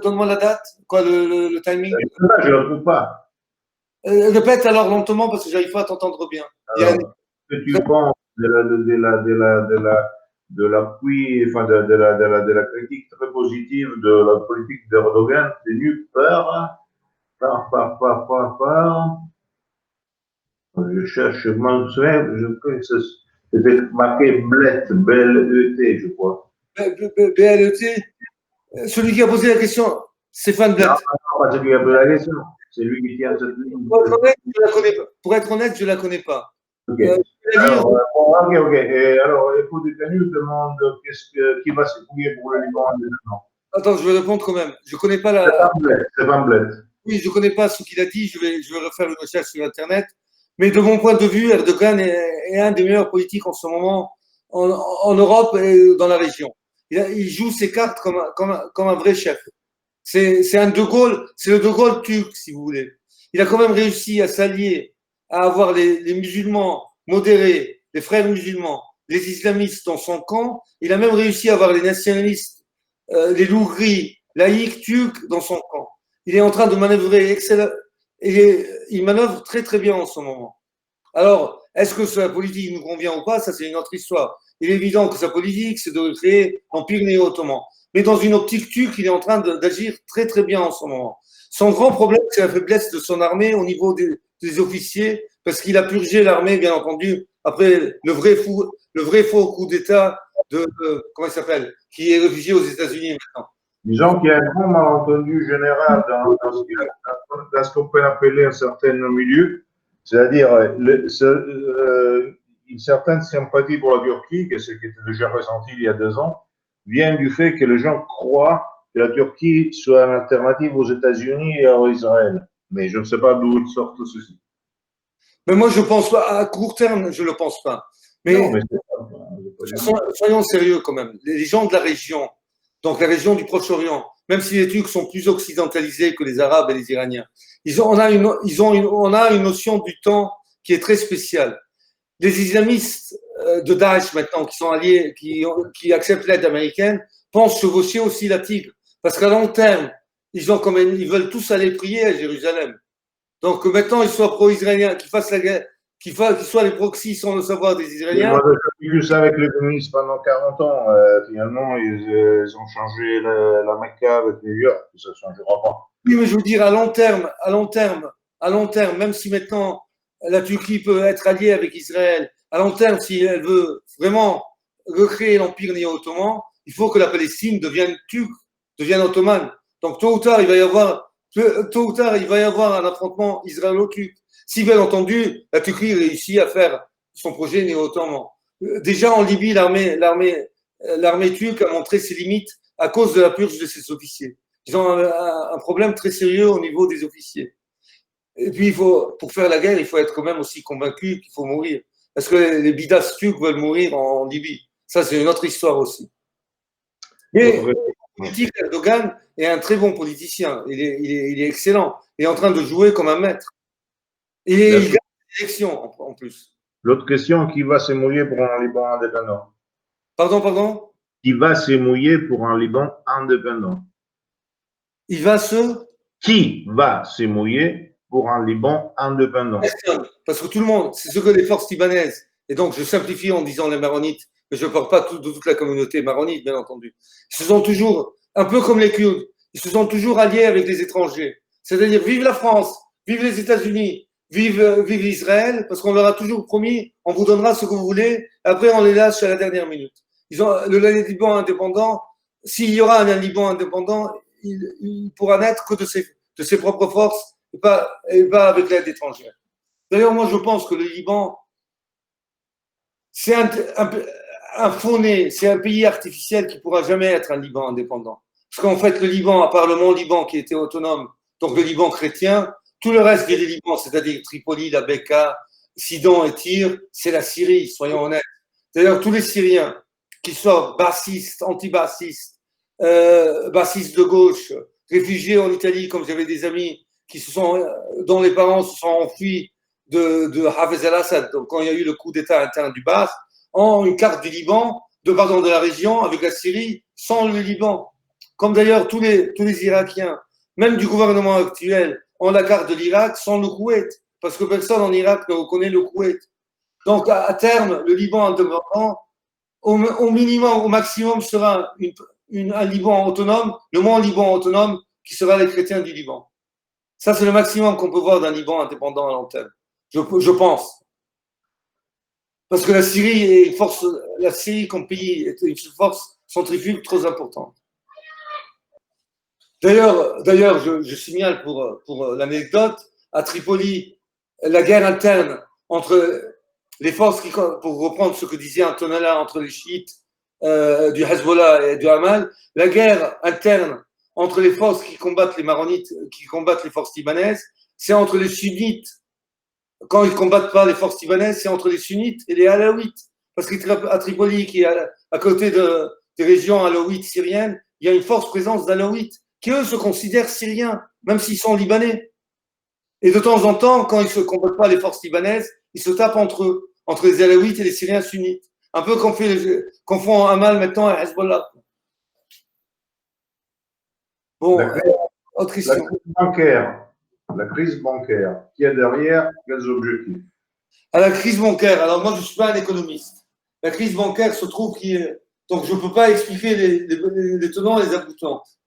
Donne-moi la date. Quoi, le timing? Je ne la trouve pas. Répète alors lentement parce que j'arrive pas à t'entendre bien. Alors, que tu penses de l'appui, enfin de la critique très positive de la politique d'Erdogan tenue par. Je cherche, je m'en souviens, je crois que c'était marqué Bled, B-L-E-T, je crois. BLET, celui qui a posé la question, Stéphane Blatt. Non, pas celui qui a posé la question, c'est lui qui tient cette ligne. Pour être honnête, je ne la connais pas. Ok. Ok. Et alors, écoute, Détenu demande qui va s'épouiller pour le Liban maintenant. Attends, je vais répondre quand même. Je ne connais pas la. Stéphane Bled. Oui, je ne connais pas ce qu'il a dit. Je vais refaire une recherche sur Internet. Mais de mon point de vue, Erdogan est un des meilleurs politiques en ce moment en Europe et dans la région. Il joue ses cartes comme un vrai chef. C'est un De Gaulle, c'est le De Gaulle turc, si vous voulez. Il a quand même réussi à s'allier, à avoir les musulmans modérés, les frères musulmans, les islamistes dans son camp. Il a même réussi à avoir les nationalistes, les loups gris, laïcs turcs dans son camp. Il est en train de manœuvrer excellent. Et il manœuvre très très bien en ce moment. Alors, est-ce que sa politique nous convient ou pas? Ça, c'est une autre histoire. Il est évident que sa politique, c'est de créer l'Empire néo-ottoman. mais dans une optique turque, il est en train d'agir très très bien en ce moment. Son grand problème, c'est la faiblesse de son armée au niveau des officiers, parce qu'il a purgé l'armée, bien entendu, après le vrai faux coup d'État comment il s'appelle, qui est réfugié aux États-Unis maintenant. Disons qu'il y a un grand malentendu général dans ce qu'on peut appeler un certain milieu, c'est-à-dire une certaine sympathie pour la Turquie, que ce qui était déjà ressenti il y a 2 ans, vient du fait que les gens croient que la Turquie soit une alternative aux États-Unis et à Israël. Mais je ne sais pas d'où sort tout ceci. Mais moi, je pense pas, à court terme, je ne le pense pas. Mais, non, mais soyons sérieux quand même. Les gens de la région, donc la région du Proche-Orient, même si les Turcs sont plus occidentalisés que les Arabes et les Iraniens, on a une notion du temps qui est très spéciale. Les islamistes de Daesh maintenant, qui sont alliés, qui acceptent l'aide américaine, pensent chevaucher aussi la tigre. Parce qu'à long terme, ils veulent tous aller prier à Jérusalem. Donc maintenant, ils soient pro-israéliens, qu'ils fassent la guerre, qu'ils soient les proxys sans le savoir des Israéliens. Moi, j'ai vu ça avec les communistes pendant 40 ans. Finalement, ils ont changé la Mecca avec New York. Ça ne changera pas. Oui, mais je veux dire, à long terme, même si maintenant la Turquie peut être alliée avec Israël, à long terme, si elle veut vraiment recréer l'empire néo-ottoman, il faut que la Palestine devienne turque, devienne ottomane. Donc tôt ou tard, il va y avoir un affrontement israélo-turc. Si bien entendu, la Turquie réussit à faire son projet néo-ottoman. Déjà en Libye, l'armée turque a montré ses limites à cause de la purge de ses officiers. Ils ont un problème très sérieux au niveau des officiers. Et puis, pour faire la guerre, il faut être quand même aussi convaincu qu'il faut mourir. Parce que les bidas turcs veulent mourir en Libye. Ça, c'est une autre histoire aussi. Mais Erdogan est un très bon politicien. Il est excellent. Il est en train de jouer comme un maître. Et il gagne l'élection en plus. L'autre question, qui va se mouiller pour un Liban indépendant? Pardon? Qui va se mouiller pour un Liban indépendant? Qui va se mouiller pour un Liban indépendant? Personne. Parce que tout le monde, c'est ce que les forces libanaises, et donc je simplifie en disant les maronites, mais je ne parle pas de toute la communauté maronite, bien entendu. Ils se sont toujours, un peu comme les Kurdes, ils se sont toujours alliés avec les étrangers. C'est-à-dire, vive la France, vive les États-Unis, vive Israël, parce qu'on leur a toujours promis, on vous donnera ce que vous voulez, après on les lâche à la dernière minute. Le Liban indépendant, s'il y aura un Liban indépendant, il pourra naître que de ses propres forces et pas avec l'aide étrangère. D'ailleurs, moi, je pense que le Liban, c'est un faux-né, c'est un pays artificiel qui ne pourra jamais être un Liban indépendant. Parce qu'en fait, le Liban, à part le Mont Liban qui était autonome, donc le Liban chrétien, tout le reste du Liban, c'est-à-dire Tripoli, la Beka, Sidon et Tyr, c'est la Syrie, soyons honnêtes. D'ailleurs, tous les Syriens, qu'ils soient bassistes, anti-bassistes, bassistes de gauche, réfugiés en Italie, comme j'avais des amis dont les parents se sont enfuis de Hafez al-Assad, donc quand il y a eu le coup d'État interne du Bas, en une carte du Liban, de la région, avec la Syrie, sans le Liban. Comme d'ailleurs tous les Irakiens, même du gouvernement actuel, ont la carte de l'Irak sans le Koweït, parce que personne en Irak ne reconnaît le Koweït. Donc à terme, le Liban indépendant, au minimum, au maximum, sera un Liban autonome, le moins Liban autonome, qui sera les chrétiens du Liban. Ça, c'est le maximum qu'on peut voir d'un Liban indépendant à long terme. Je pense. Parce que la Syrie comme pays est une force centrifuge trop importante. D'ailleurs, je signale pour l'anecdote, à Tripoli, la guerre interne entre les forces pour reprendre ce que disait Antonella, entre les chiites du Hezbollah et du Hamas, la guerre interne entre les forces qui combattent les maronites, qui combattent les forces libanaises, c'est entre les sunnites. Quand ils ne combattent pas les forces libanaises, c'est entre les sunnites et les alaouites. Parce qu'à Tripoli, qui est à côté des régions alaouites syriennes, il y a une forte présence d'alaouites qui, eux, se considèrent syriens, même s'ils sont libanais. Et de temps en temps, quand ils ne combattent pas les forces libanaises, ils se tapent entre eux, entre les alaouites et les syriens sunnites. Un peu comme qu'on font Hamas maintenant à Hezbollah. Bon, autre question. La crise bancaire, qui est derrière, quels objectifs? À la crise bancaire, alors moi je ne suis pas un économiste. La crise bancaire se trouve Donc, je ne peux pas expliquer les tenants et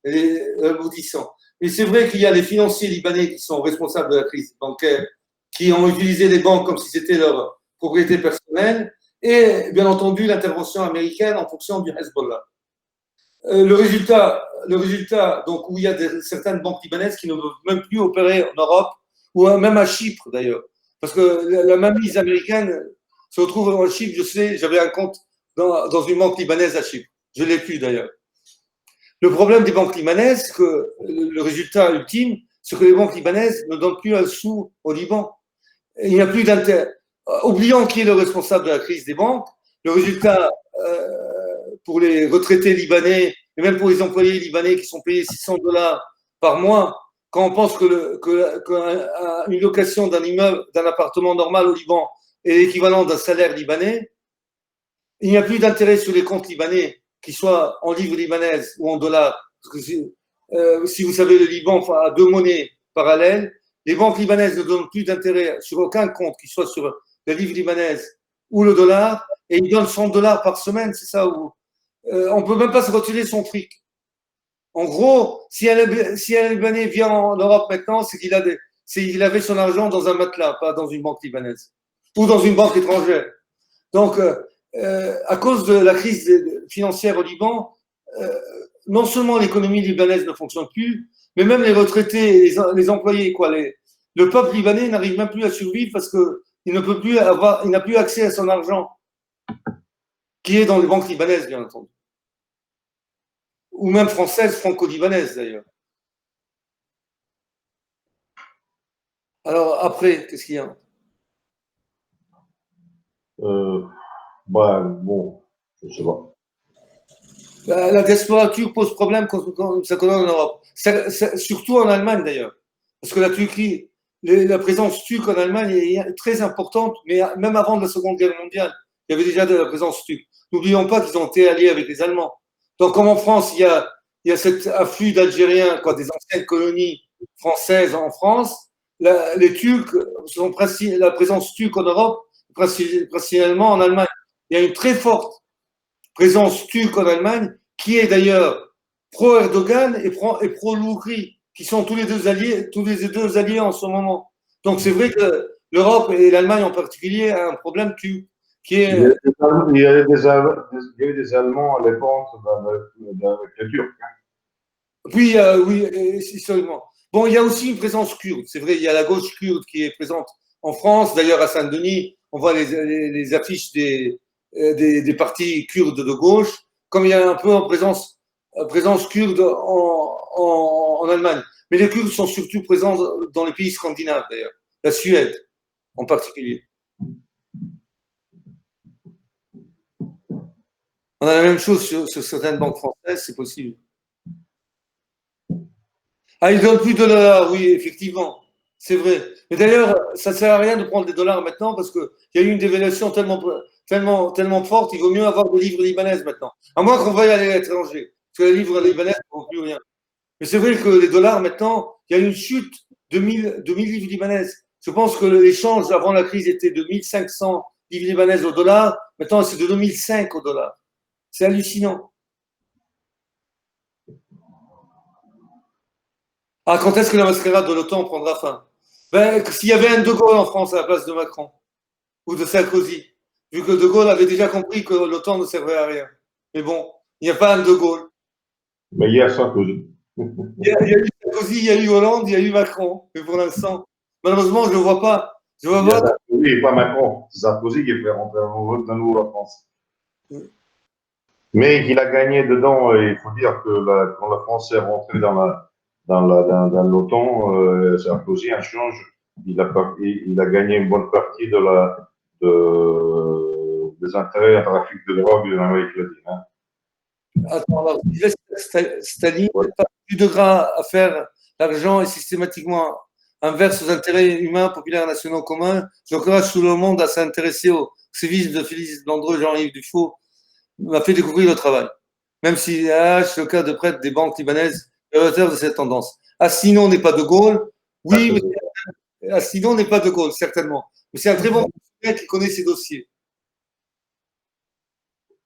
les aboutissants. Et c'est vrai qu'il y a les financiers libanais qui sont responsables de la crise bancaire, qui ont utilisé les banques comme si c'était leur propriété personnelle, et bien entendu l'intervention américaine en fonction du Hezbollah. Le résultat, donc, où il y a certaines banques libanaises qui ne peuvent même plus opérer en Europe, ou même à Chypre d'ailleurs. Parce que la mainmise américaine se retrouve en Chypre. Je sais, j'avais un compte dans une banque libanaise à Chypre. Je ne l'ai plus d'ailleurs. Le problème des banques libanaises, que le résultat ultime, c'est que les banques libanaises ne donnent plus un sou au Liban. Il n'y a plus d'intérêt. Oubliant qui est le responsable de la crise des banques, le résultat pour les retraités libanais et même pour les employés libanais qui sont payés $600 par mois, quand on pense qu'une location d'un immeuble, d'un appartement normal au Liban est l'équivalent d'un salaire libanais, il n'y a plus d'intérêt sur les comptes libanais, qu'ils soient en livres libanaises ou en dollars. Parce que si vous savez, le Liban a deux monnaies parallèles. Les banques libanaises ne donnent plus d'intérêt sur aucun compte, qu'il soit sur la livre libanaise ou le dollar, et ils donnent $100 par semaine, c'est ça où on ne peut même pas se retirer son fric. En gros, si un Libanais vient en Europe maintenant, c'est qu'il avait son argent dans un matelas, pas dans une banque libanaise ou dans une banque étrangère. Donc, à cause de la crise financière au Liban, non seulement l'économie libanaise ne fonctionne plus, mais même les retraités, les employés, le peuple libanais n'arrive même plus à survivre parce qu'il ne peut plus il n'a plus accès à son argent, qui est dans les banques libanaises, bien entendu. Ou même françaises, franco-libanaises d'ailleurs. Alors après, qu'est-ce qu'il y a? Bon, je sais pas. La diaspora turque pose problème quand ça colonne en Europe. Surtout en Allemagne d'ailleurs. Parce que la Turquie, la présence turque en Allemagne est très importante, mais même avant la Seconde Guerre mondiale, il y avait déjà de la présence turque. N'oublions pas qu'ils ont été alliés avec les Allemands. Donc, comme en France, il y a cet afflux d'Algériens, des anciennes colonies françaises en France, les Turcs la présence turque en Europe, principalement en Allemagne. Il y a une très forte présence turque en Allemagne, qui est d'ailleurs pro-Erdogan et pro-Loukri, qui sont tous les deux alliés en ce moment. Donc c'est vrai que l'Europe et l'Allemagne en particulier a un problème qui est. Il y avait des Allemands à l'époque avec les Turcs. Oui, oui, seulement. Bon, il y a aussi une présence kurde. C'est vrai, il y a la gauche kurde qui est présente en France. D'ailleurs, à Saint-Denis, on voit les affiches des partis kurdes de gauche, comme il y a un peu en présence kurde en Allemagne. Mais les Kurdes sont surtout présents dans les pays scandinaves, d'ailleurs. La Suède, en particulier. On a la même chose sur certaines banques françaises, c'est possible. Ah, ils donnent plus de dollars, oui, effectivement. C'est vrai. Mais d'ailleurs, ça ne sert à rien de prendre des dollars maintenant parce qu'il y a eu une dévaluation tellement forte, il vaut mieux avoir des livres libanaises maintenant. À moins qu'on veuille aller à l'étranger. Parce que les livres libanaises ne vaut plus rien. Mais c'est vrai que les dollars, maintenant, il y a une chute de 1000 livres libanaises. Je pense que l'échange avant la crise était de 1500 livres libanaises au dollar. Maintenant, c'est de 2005 au dollar. C'est hallucinant. Ah, quand est-ce que la mascarade de l'OTAN prendra fin? S'il y avait un De Gaulle en France à la place de Macron ou de Sarkozy, vu que De Gaulle avait déjà compris que l'OTAN ne servait à rien. Mais bon, il n'y a pas un De Gaulle. Mais il y a Sarkozy. Il y a eu Sarkozy, il y a eu Hollande, il y a eu Macron. Mais pour l'instant, malheureusement, je ne vois pas. Je vois pas. Sarkozy et pas Macron. C'est Sarkozy qui fait rentrer à nouveau la France. Mais il a gagné dedans, et il faut dire que quand la France est rentrée dans l'OTAN, Sarkozy a changé. Il a gagné une bonne partie des intérêts à trafic de drogue en Amérique latine. Hein. Attends, alors, Staline n'a pas plus de gras à faire. L'argent est systématiquement inverse aux intérêts humains, populaires, nationaux communs. J'encourage tout le monde à s'intéresser aux sévices de Félix Landreux, Jean-Yves Dufault, m'a fait découvrir le travail. Même si le cas de prêtre des banques libanaises est auteur de cette tendance. Asselineau n'est pas De Gaulle. Oui, mais Asselineau n'est pas De Gaulle, certainement. Mais c'est un très bon fonctionnaire qui connaît ses dossiers.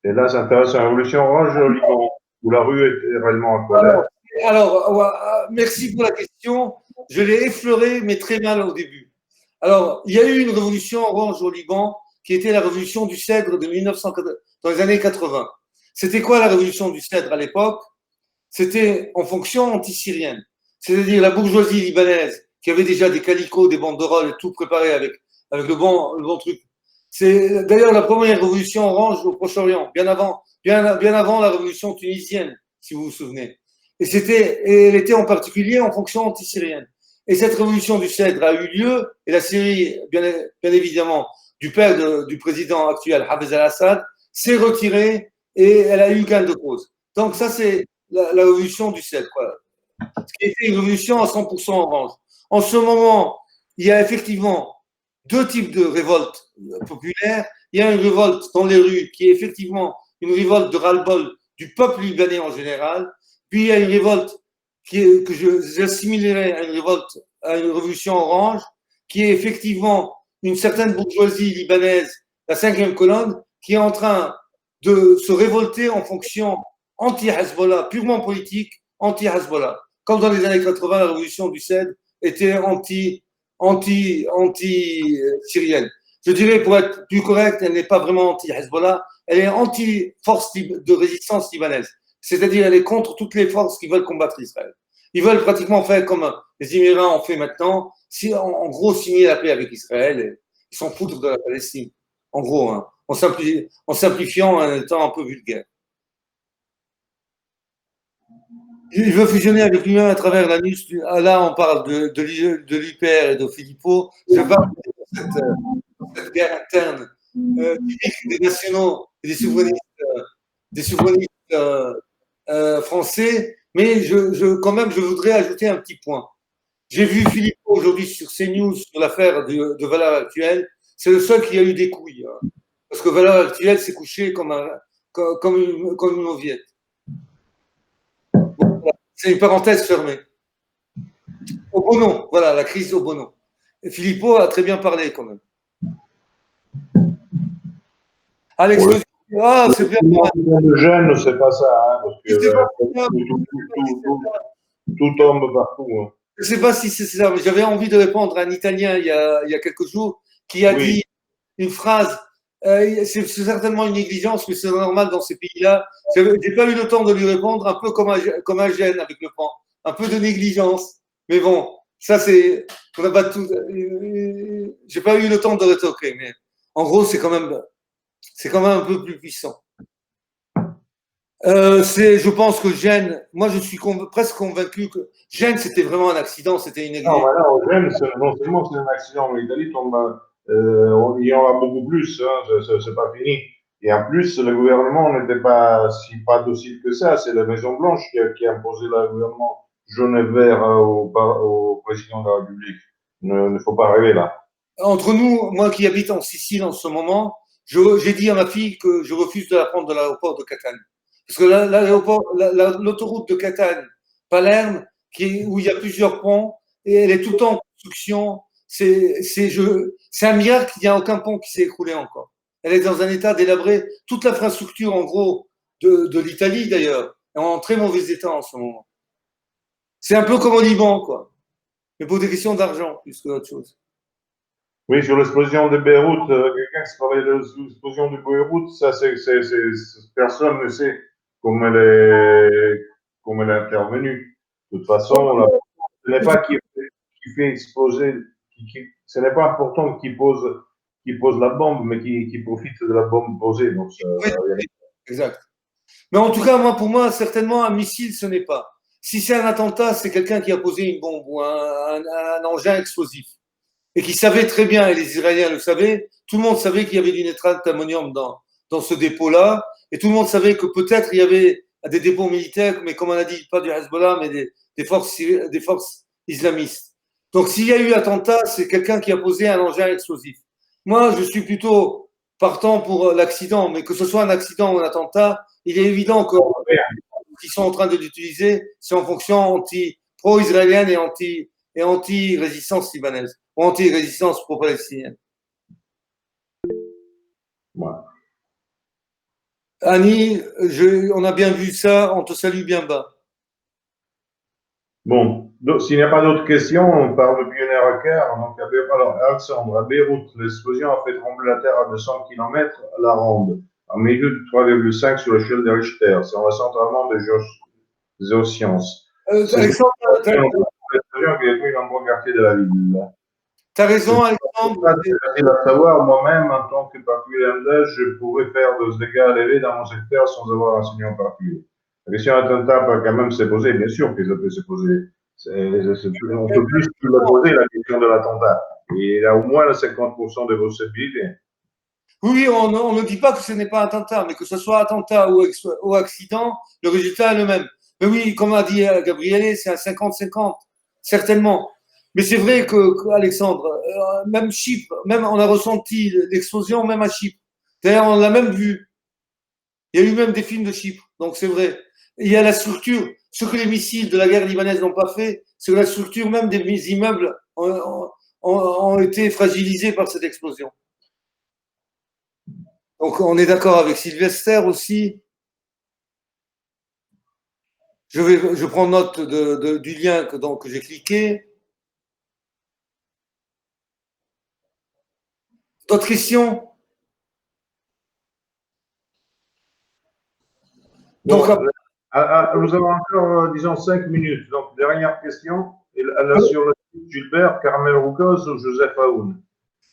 Et là, c'est intéressant, la révolution orange au Liban, où la rue est réellement en colère. Alors, merci pour la question. Je l'ai effleuré, mais très mal au début. Alors, il y a eu une révolution orange au Liban qui était la révolution du Cèdre de 1900, dans les années 80. C'était quoi la révolution du Cèdre à l'époque? C'était en fonction anti-syrienne. C'est-à-dire la bourgeoisie libanaise qui avait déjà des calicots, des banderoles et tout préparé avec le bon truc. C'est d'ailleurs la première révolution orange au Proche-Orient, bien avant la révolution tunisienne, si vous vous souvenez. Et elle était en particulier en fonction anti-syrienne. Et cette révolution du Cèdre a eu lieu, et la Syrie, bien évidemment, du père du président actuel, Hafez al-Assad, s'est retirée et elle a eu gain de cause. Donc ça, c'est la révolution du 7, quoi. Ce qui était une révolution à 100% orange. En ce moment, il y a effectivement deux types de révoltes populaires. Il y a une révolte dans les rues qui est effectivement une révolte de ras-le-bol du peuple libanais en général. Puis il y a une révolte que j'assimilerais à une révolte, à une révolution orange, qui est effectivement une certaine bourgeoisie libanaise, la cinquième colonne, qui est en train de se révolter en fonction anti-Hezbollah, purement politique, anti-Hezbollah. Comme dans les années 80, la révolution du CED était anti-syrienne. Je dirais, pour être plus correct, elle n'est pas vraiment anti-Hezbollah, elle est anti-force de résistance libanaise. C'est-à-dire, elle est contre toutes les forces qui veulent combattre Israël. Ils veulent pratiquement faire comme les Émirats ont fait maintenant, en gros, signer la paix avec Israël et ils s'en foutent de la Palestine. En gros, hein, en simplifiant, en étant un peu vulgaire. Il veut fusionner avec lui-même à travers la NUS. Là, on parle de l'UPR et de Philippot. Je parle de cette guerre interne des nationaux et des souverainistes français. Mais quand même, je voudrais ajouter un petit point. J'ai vu Philippot aujourd'hui sur CNews sur l'affaire de Valeurs Actuelles. C'est le seul qui a eu des couilles. Hein. Parce que Valeurs Actuelles s'est couché comme une oviette. C'est une parenthèse fermée. Obono, voilà, la crise Obono. Et Philippot a très bien parlé quand même. Alex, Ouais. c'est bien. Le jeune, c'est pas ça, hein, parce que tout tombe partout. Hein. Je ne sais pas si c'est ça, mais j'avais envie de répondre à un Italien il y a quelques jours qui a dit une phrase. C'est certainement une négligence, mais c'est normal dans ces pays-là. Je n'ai pas eu le temps de lui répondre, un peu comme un gène avec le pan. Un peu de négligence. Mais bon, ça c'est. On n'a pas tout. J'ai pas eu le temps de retoquer, mais en gros, c'est quand même un peu plus puissant. Je pense que Gênes, moi je suis presque convaincu que Gênes c'était vraiment un accident, c'était une Non, non, Gênes, non seulement c'est un accident, mais l'Italie tombe, il y en aura beaucoup plus, hein, c'est pas fini. Et en plus, le gouvernement n'était pas docile que ça, c'est la Maison Blanche qui a imposé le gouvernement jaune et vert au président de la République. Il ne faut pas rêver là. Entre nous, moi qui habite en Sicile en ce moment, j'ai dit à ma fille que je refuse de la prendre de l'aéroport de Catane. Parce que l'autoroute de Catane, Palerme, où il y a plusieurs ponts, et elle est tout le temps en construction. C'est un miracle qu'il n'y a aucun pont qui s'est écroulé encore. Elle est dans un état délabré. Toute l'infrastructure, en gros, de l'Italie d'ailleurs, est en très mauvais état en ce moment. C'est un peu comme au Liban, quoi. Mais pour des questions d'argent, plus qu'autre chose. Oui, sur l'explosion de Beyrouth, quelqu'un qui parlait de l'explosion de Beyrouth, ça, personne ne sait comment elle est intervenue. De toute façon, ce n'est pas qui fait exploser, ce n'est pas important qui pose la bombe, mais qui profite de la bombe posée. Donc, Oui, exact. Mais en tout cas, pour moi, certainement, un missile, ce n'est pas. Si c'est un attentat, c'est quelqu'un qui a posé une bombe ou un engin explosif. Et qui savait très bien, et les Israéliens le savaient, tout le monde savait qu'il y avait du nitrate d'ammonium dans ce dépôt-là, et tout le monde savait que peut-être il y avait des dépôts militaires, mais comme on a dit, pas du Hezbollah, mais des forces islamistes. Donc s'il y a eu attentat, c'est quelqu'un qui a posé un engin explosif. Moi, je suis plutôt partant pour l'accident, mais que ce soit un accident ou un attentat, il est évident qu'ils sont en train de l'utiliser, c'est en fonction pro-israélienne et anti-résistance libanaise, ou anti-résistance pro-palestinienne. voilà. Annie, on a bien vu ça, on te salue bien bas. Bon, s'il n'y a pas d'autres questions, on parle depuis 1h15. Donc, alors, Alexandre, à Beyrouth, l'explosion a fait trembler la Terre à 200 km à la ronde, en milieu de 3,5 sur l'échelle de Richter. C'est un centre allemand de géosciences. C'est Alexandre, l'explosion qui a détruit un bon quartier de la ville. tu as raison, Alexandre. C'est facile à savoir. Moi-même, en tant que particulier lambda, je pourrais faire des dégâts élevés dans mon secteur sans avoir un renseignement particulier. La question attentat peut quand même se poser, bien sûr que ça peut se poser. On peut plus le poser, la question de l'attentat. Et il y a au moins 50% de possibilités. Oui, on ne dit pas que ce n'est pas un attentat, mais que ce soit attentat ou accident, le résultat est le même. Mais oui, comme a dit Gabriele, c'est un 50-50, certainement. Mais c'est vrai que Alexandre, même Chypre, même on a ressenti l'explosion même à Chypre. D'ailleurs, on l'a même vu. Il y a eu même des films de Chypre, donc c'est vrai. Et il y a la structure. Ce que les missiles de la guerre libanaise n'ont pas fait, c'est que la structure même des immeubles ont été fragilisés par cette explosion. Donc on est d'accord avec Sylvester aussi. Je prends note du lien que j'ai cliqué. D'autres questions? Bon, Donc, nous avons encore, disons, 5 minutes. Donc, dernière question. Elle a sur le site Gilbert, Carmel Roucos ou Joseph Aoun.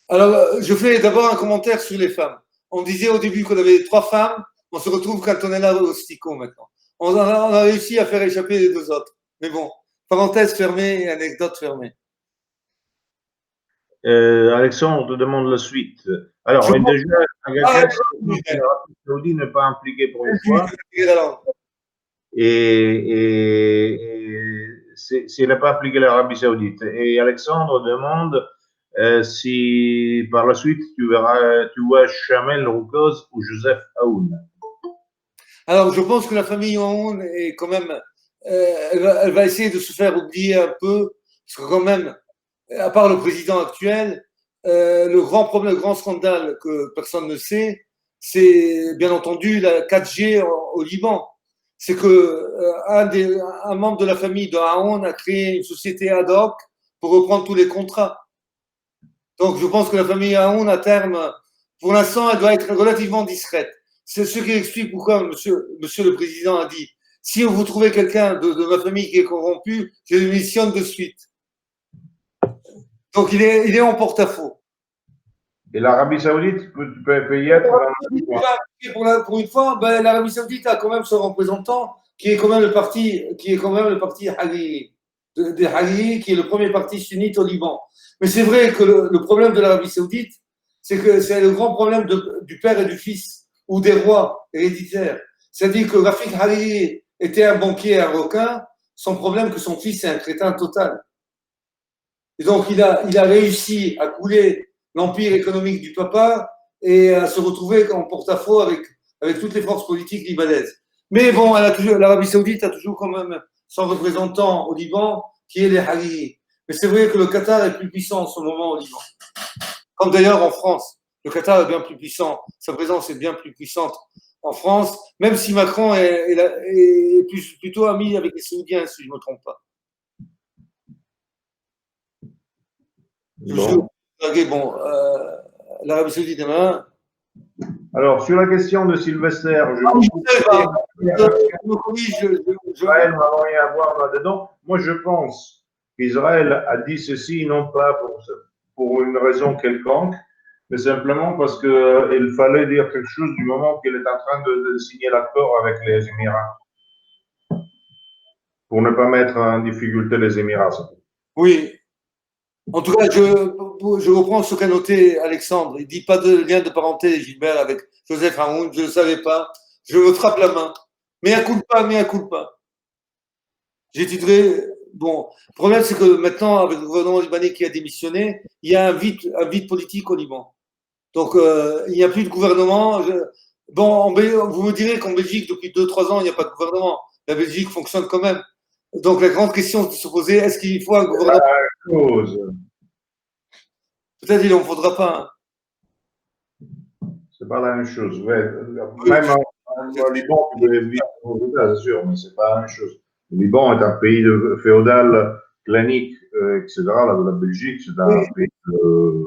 alors, je fais d'abord un commentaire sur les femmes. On disait au début qu'on avait 3 femmes. On se retrouve quand on est là au STICO maintenant. On a réussi à faire échapper les 2 autres. Mais bon, parenthèse fermée et anecdote fermée. Alexandre te demande la suite. Alors, Je déjà, ah, l'Arabie Saoudite n'est pas impliquée pour une fois. S'il n'a pas appliqué l'Arabie Saoudite. Et Alexandre demande si par la suite tu vois Chamel Roucos ou Joseph Aoun. Alors, je pense que la famille Aoun est quand même, elle va essayer de se faire oublier un peu, parce que quand même, à part le président actuel, le grand problème, le grand scandale que personne ne sait, c'est bien entendu la 4G au Liban. C'est que un membre de la famille de Aoun a créé une société ad hoc pour reprendre tous les contrats. Donc, je pense que la famille Aoun, à terme, pour l'instant, elle doit être relativement discrète. C'est ce qui explique pourquoi monsieur le Président a dit si vous trouvez quelqu'un de ma famille qui est corrompu, je le missionne de suite. Donc, il est en porte-à-faux. Et l'Arabie Saoudite peut y être. Pour une fois, ben, l'Arabie Saoudite a quand même son représentant qui est quand même le parti Hariri, des Hariri, qui est le premier parti sunnite au Liban. Mais c'est vrai que le problème de l'Arabie Saoudite, c'est que c'est le grand problème du père et du fils, ou des rois héréditaires. C'est-à-dire que Rafik Hariri était un banquier, un requin, son problème que son fils est un crétin total. Et donc il a réussi à couler l'empire économique du papa et à se retrouver en porte-à-faux avec toutes les forces politiques libanaises. Mais bon, l'Arabie Saoudite a toujours quand même son représentant au Liban, qui est les Hariri. Mais c'est vrai que le Qatar est plus puissant en ce moment au Liban. Comme d'ailleurs en France. Le Qatar est bien plus puissant. Sa présence est bien plus puissante en France, même si Macron est plutôt ami avec les Saoudiens, si je ne me trompe pas. Bon. Bon, l'Arabie Saoudite demain. Alors, sur la question de Sylvester, Israël n'a rien à voir là-dedans. Moi, je pense qu'Israël a dit ceci non pas pour une raison quelconque, mais simplement parce qu'il fallait dire quelque chose du moment qu'il est en train de signer l'accord avec les Émirats. Pour ne pas mettre en difficulté les Émirats. Oui. En tout cas, je reprends ce qu'a noté Alexandre. Il ne dit pas de lien de parenté, Gilbert, avec Joseph Haroun. Je ne le savais pas. Je me frappe la main. Mais à culpa. J'ai titré. Bon, le problème, c'est que maintenant, avec le gouvernement libanais qui a démissionné, il y a un vide politique au Liban. Donc, il n'y a plus de gouvernement. Bon, vous me direz qu'en Belgique, depuis 2-3 ans, il n'y a pas de gouvernement. La Belgique fonctionne quand même. Donc, la grande question de se poser, est-ce qu'il faut un gouvernement? Peut-être qu'il n'en faudra pas. C'est pas la même chose. Ouais. Même Le Liban, tu peux vivre aux États, c'est sûr, mais c'est pas la même chose. Le Liban est un pays féodal clanique, etc. Là, de la Belgique, c'est un Oui. pays de...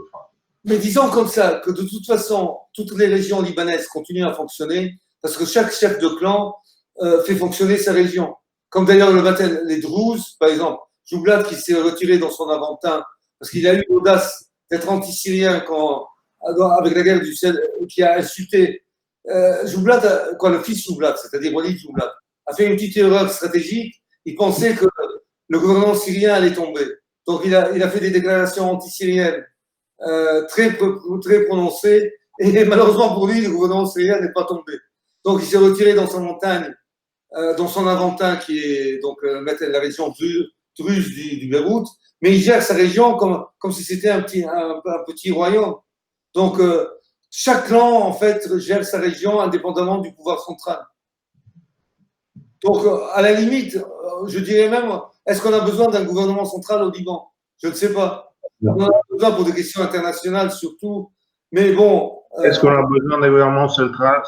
Mais disons comme ça, que de toute façon, toutes les régions libanaises continuent à fonctionner, parce que chaque chef de clan fait fonctionner sa région. Comme d'ailleurs les Druses, par exemple, Joublat qui s'est retiré dans son Aventin, parce qu'il a eu l'audace d'être anti-syrien avec la guerre du ciel, qui a insulté. Joublat, le fils Joublat, c'est-à-dire Walid Joublat, a fait une petite erreur stratégique. Il pensait que le gouvernement syrien allait tomber. Donc il a fait des déclarations anti-syriennes très prononcé. Et malheureusement pour lui, le gouvernement syrien n'est pas tombé. Donc il s'est retiré dans sa montagne, dans son Aventin, qui est donc la région druze du Beyrouth, mais il gère sa région comme si c'était un petit royaume. Donc chaque clan, en fait, gère sa région indépendamment du pouvoir central. Donc, à la limite, je dirais même, est-ce qu'on a besoin d'un gouvernement central au Liban? Je ne sais pas. Non. On en a besoin pour des questions internationales surtout. Mais bon. Est-ce qu'on a besoin d'un gouvernement central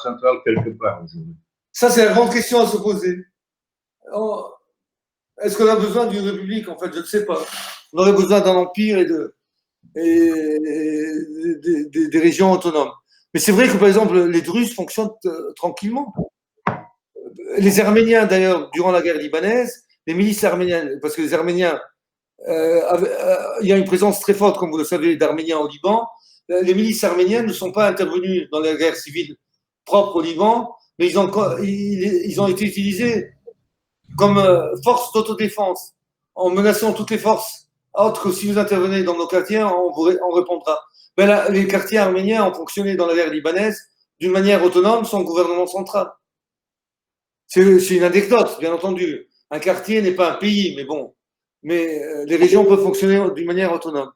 quelque part aujourd'hui? Ça, c'est la grande question à se poser. Est-ce qu'on a besoin d'une république? En fait, je ne sais pas. On aurait besoin d'un empire et des régions autonomes. Mais c'est vrai que, par exemple, les Druzes fonctionnent tranquillement. Les Arméniens, d'ailleurs, durant la guerre libanaise, les milices arméniennes, parce que les Arméniens, il y a une présence très forte, comme vous le savez, d'Arméniens au Liban. Les milices arméniennes ne sont pas intervenues dans la guerre civile propre au Liban, mais ils ont été utilisés comme force d'autodéfense, en menaçant toutes les forces autres que si vous intervenez dans nos quartiers, on répondra. Mais là, les quartiers arméniens ont fonctionné dans la guerre libanaise d'une manière autonome, sans gouvernement central. C'est une anecdote, bien entendu. Un quartier n'est pas un pays, mais bon. Mais les régions peuvent fonctionner d'une manière autonome.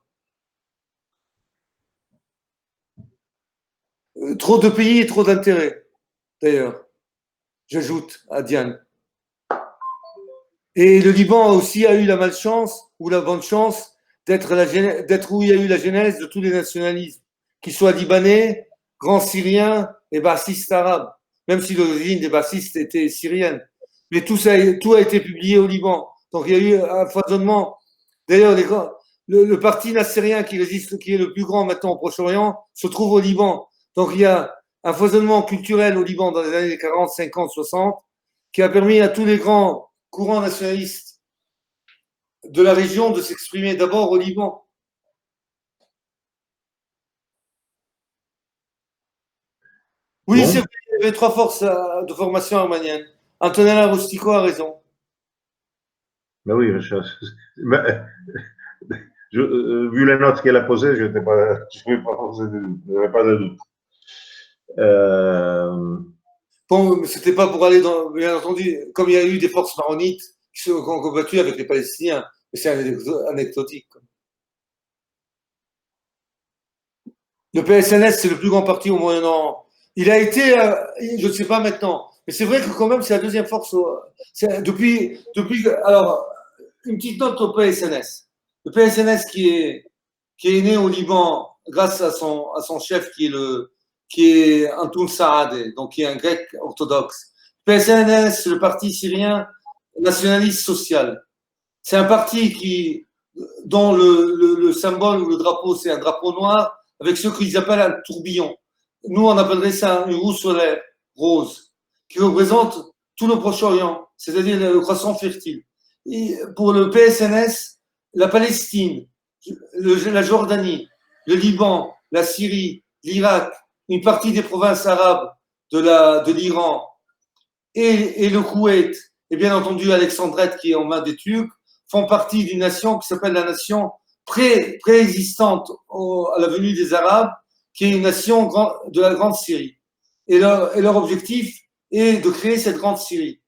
Trop de pays et trop d'intérêts, d'ailleurs. J'ajoute à Diane. Et le Liban aussi a eu la malchance ou la bonne chance d'être où il y a eu la genèse de tous les nationalismes, qu'ils soient libanais, grands syriens et bassistes arabes, même si l'origine des bassistes était syrienne. Mais tout a été publié au Liban. Donc il y a eu un foisonnement. D'ailleurs, le parti nassérien qui est le plus grand maintenant au Proche-Orient, se trouve au Liban. Donc il y a un foisonnement culturel au Liban dans les années 40, 50, 60, qui a permis à tous les grands courants nationalistes de la région de s'exprimer d'abord au Liban. Oui, bon. C'est vrai, il y avait trois forces de formation arménienne. Antonella Rustico a raison. Mais oui, vu les notes qu'elle a posées, je n'avais pas de doute. Bon, c'était pas pour aller dans. Bien entendu, comme il y a eu des forces maronites qui ont combattu avec les Palestiniens, mais c'est anecdotique. Le PSNS, c'est le plus grand parti au Moyen-Orient. Il a été, je ne sais pas maintenant, mais c'est vrai que quand même, c'est la deuxième force. Depuis, alors, une petite note au PSNS. Le PSNS qui est né au Liban grâce à son chef qui est Antoun Saadeh, donc qui est un grec orthodoxe. Le PSNS, c'est le parti syrien nationaliste social. C'est un parti dont le symbole ou le drapeau, c'est un drapeau noir avec ce qu'ils appellent un tourbillon. Nous, on appellerait ça une roue solaire rose, qui représente tout le Proche-Orient, c'est-à-dire le croissant fertile. Et pour le PSNS, la Palestine, la Jordanie, le Liban, la Syrie, l'Irak, une partie des provinces arabes de l'Iran et le Koweït, et bien entendu Alexandrette qui est en main des Turcs, font partie d'une nation qui s'appelle la nation préexistante à la venue des Arabes, qui est une nation de la Grande Syrie. Et leur objectif est de créer cette Grande Syrie.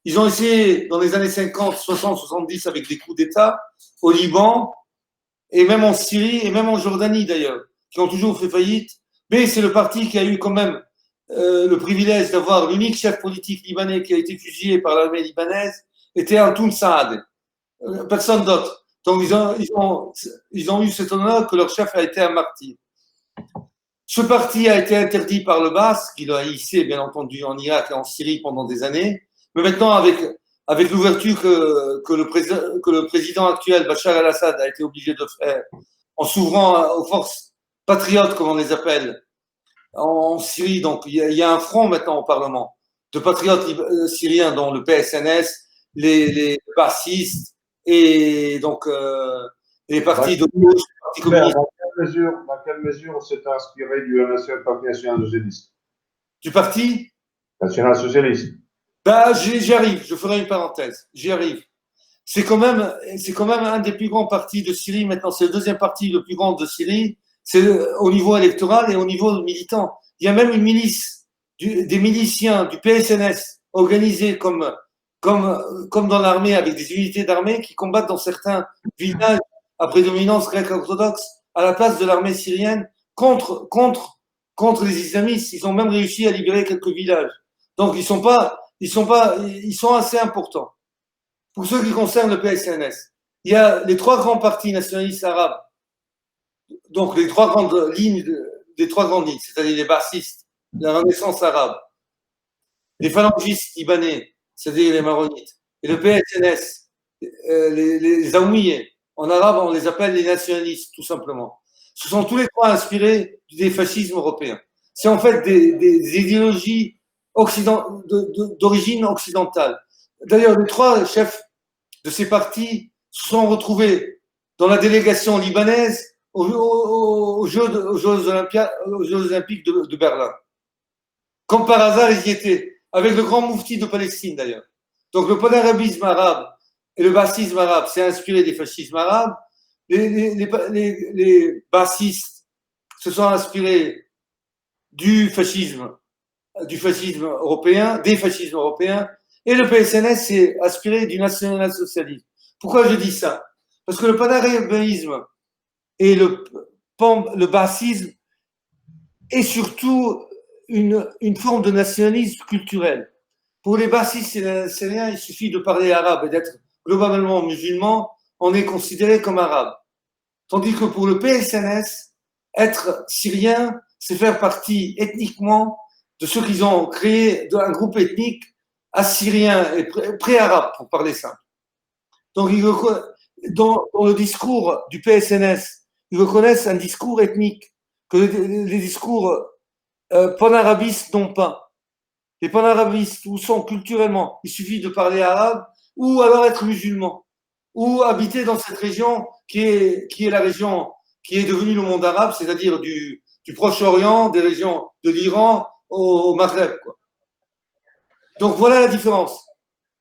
Ils ont essayé dans les années 50, 60, 70 avec des coups d'État au Liban, et même en Syrie, et même en Jordanie d'ailleurs, qui ont toujours fait faillite. Mais c'est le parti qui a eu quand même le privilège d'avoir l'unique chef politique libanais qui a été fusillé par l'armée libanaise, était Antoun Saadeh. Personne d'autre. Donc ils ont eu cet honneur que leur chef a été un martyr. Ce parti a été interdit par le Baas, qui l'a hissé, bien entendu, en Irak et en Syrie pendant des années. Mais maintenant, avec l'ouverture que le président actuel, Bachar el-Assad, a été obligé de faire, en s'ouvrant aux forces patriotes, comme on les appelle, en Syrie, donc il y a un front maintenant au Parlement de patriotes syriens, dont le PSNS, les bassistes et donc les partis de gauche, les partis communistes. Dans quelle mesure on s'est inspiré du Parti national socialiste? Du parti National socialiste. Bah, j'y arrive, je ferai une parenthèse, j'y arrive. C'est quand même un des plus grands partis de Syrie maintenant, c'est le deuxième parti le plus grand de Syrie, c'est au niveau électoral et au niveau militant. Il y a même une milice, des miliciens du PSNS organisés comme dans l'armée, avec des unités d'armée qui combattent dans certains villages à prédominance grecque orthodoxe à la place de l'armée syrienne contre les islamistes. Ils ont même réussi à libérer quelques villages. Donc ils sont assez importants. Pour ce qui concerne le PSNS, il y a les trois grands partis nationalistes arabes, donc les trois grandes lignes, c'est-à-dire les bassistes, la Renaissance arabe, les phalangistes libanais, c'est-à-dire les maronites, et le PSNS, les Aoumiyés. En arabe, on les appelle les nationalistes, tout simplement. Ce sont tous les trois inspirés des fascismes européens. C'est en fait des idéologies d'origine occidentale. D'ailleurs, les trois chefs de ces partis se sont retrouvés dans la délégation libanaise aux Jeux Olympiques de Berlin. Comme par hasard, ils y étaient, avec le grand moufti de Palestine d'ailleurs. Donc le panarabisme arabe et le bassisme arabe s'est inspiré des fascismes arabes. Les bassistes se sont inspirés du fascisme européen, des fascismes européens, et le PSNS s'est inspiré du national-socialisme. Pourquoi je dis ça? Parce que le panarabisme et le bassisme est surtout une forme de nationalisme culturel. Pour les bassistes syriens, il suffit de parler arabe et d'être globalement musulman, on est considéré comme arabe. Tandis que pour le PSNS, être syrien, c'est faire partie ethniquement de ceux qui ont créé un groupe ethnique assyrien et pré-arabe, pour parler simple. Donc, dans le discours du PSNS, ils reconnaissent un discours ethnique que les discours panarabistes n'ont pas. Les panarabistes, où sont culturellement, il suffit de parler arabe ou alors être musulman ou habiter dans cette région qui est la région qui est devenue le monde arabe, c'est-à-dire du Proche-Orient, des régions de l'Iran au Maghreb, quoi. Donc voilà la différence.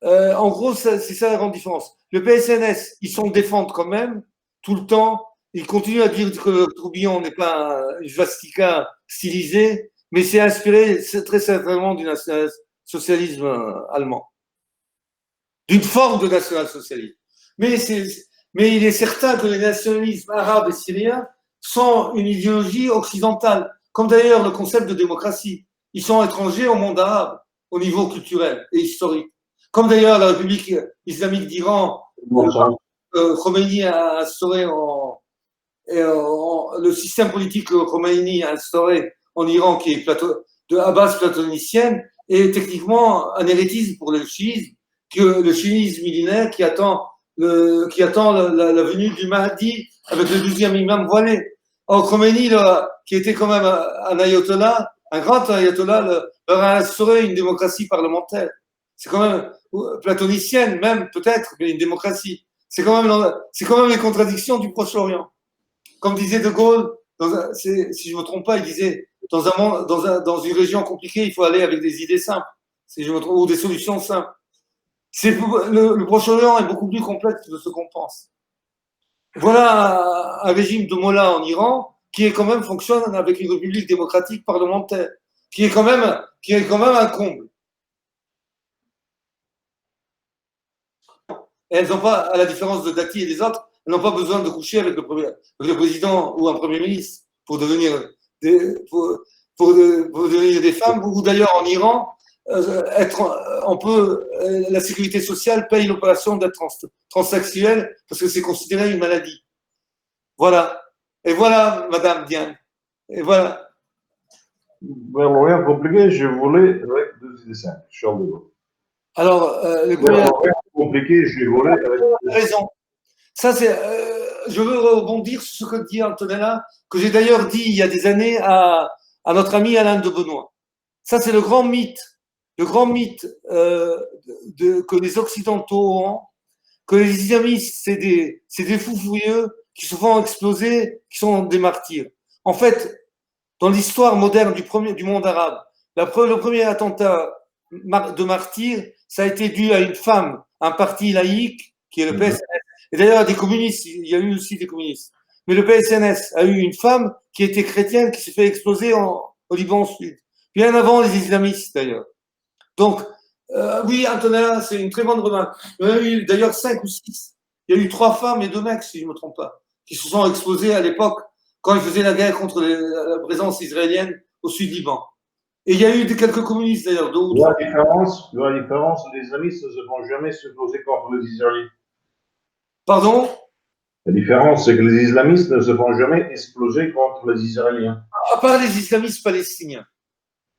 En gros, c'est ça la grande différence. Le PSNS, ils s'en défendent quand même, tout le temps. Ils continuent à dire que le tourbillon n'est pas une svastika stylisée, mais c'est inspiré très certainement du national-socialisme allemand. D'une forme de national-socialisme. Mais il est certain que les nationalismes arabes et syriens sont une idéologie occidentale, comme d'ailleurs le concept de démocratie. Ils sont étrangers au monde arabe, au niveau culturel et historique. Comme d'ailleurs la République islamique d'Iran, Khomeini a instauré le système politique que Khomeini a instauré en Iran, qui est à base platonicienne, est techniquement un hérétisme pour le chiisme, le chiisme millénaire qui attend la venue du Mahdi avec le 12e imam voilé. Or, Khomeini, qui était quand même un ayatollah, un grand ayatollah, leur a instauré une démocratie parlementaire. C'est quand même platonicienne, même peut-être, mais une démocratie. C'est quand même les contradictions du Proche-Orient. Comme disait De Gaulle, si je ne me trompe pas, il disait dans une région compliquée, il faut aller avec des idées simples, si je me trompe, ou des solutions simples. Le Proche-Orient est beaucoup plus complexe de ce qu'on pense. Voilà un régime de Mollah en Iran qui quand même fonctionne avec une république démocratique parlementaire, qui est quand même un comble. Et elles n'ont pas, à la différence de Dati et des autres, elles n'ont pas besoin de coucher avec le président ou un premier ministre pour devenir des femmes. Ou d'ailleurs en Iran, la sécurité sociale paye l'opération d'être transsexuel parce que c'est considéré une maladie. Voilà. Et voilà, Madame Diane. Et voilà. vers l'Orient compliqué, je volais avec deux idées simples. Charles de Gaulle. Alors, le Vers premier l'Orient compliqué, j'ai volé avec deux raison. Ça, c'est, je veux rebondir sur ce que dit Antonella, que j'ai d'ailleurs dit il y a des années à notre ami Alain de Benoît. Ça, c'est le grand mythe que les Occidentaux ont, que les islamistes, c'est des fous furieux qui se font exploser, qui sont des martyrs. En fait, dans l'histoire moderne du monde arabe, le premier attentat de martyr, ça a été dû à une femme, un parti laïque, qui est le PSNS. Et d'ailleurs, des communistes, il y a eu aussi des communistes. Mais le PSNS a eu une femme qui était chrétienne, qui s'est fait exploser au Liban Sud. Bien avant les islamistes, d'ailleurs. Donc, oui, Antonella, c'est une très bonne remarque. Il y en a eu d'ailleurs 5 ou 6. Il y a eu 3 femmes et 2 mecs, si je ne me trompe pas, qui se sont explosés à l'époque quand ils faisaient la guerre contre la présence israélienne au sud-Liban. Et il y a eu quelques communistes d'ailleurs, 2 ou 3. La différence, les islamistes ne se font jamais s'opposer contre les Israéliens. Pardon? La différence, c'est que les islamistes ne se font jamais exploser contre les Israéliens. À part les islamistes palestiniens.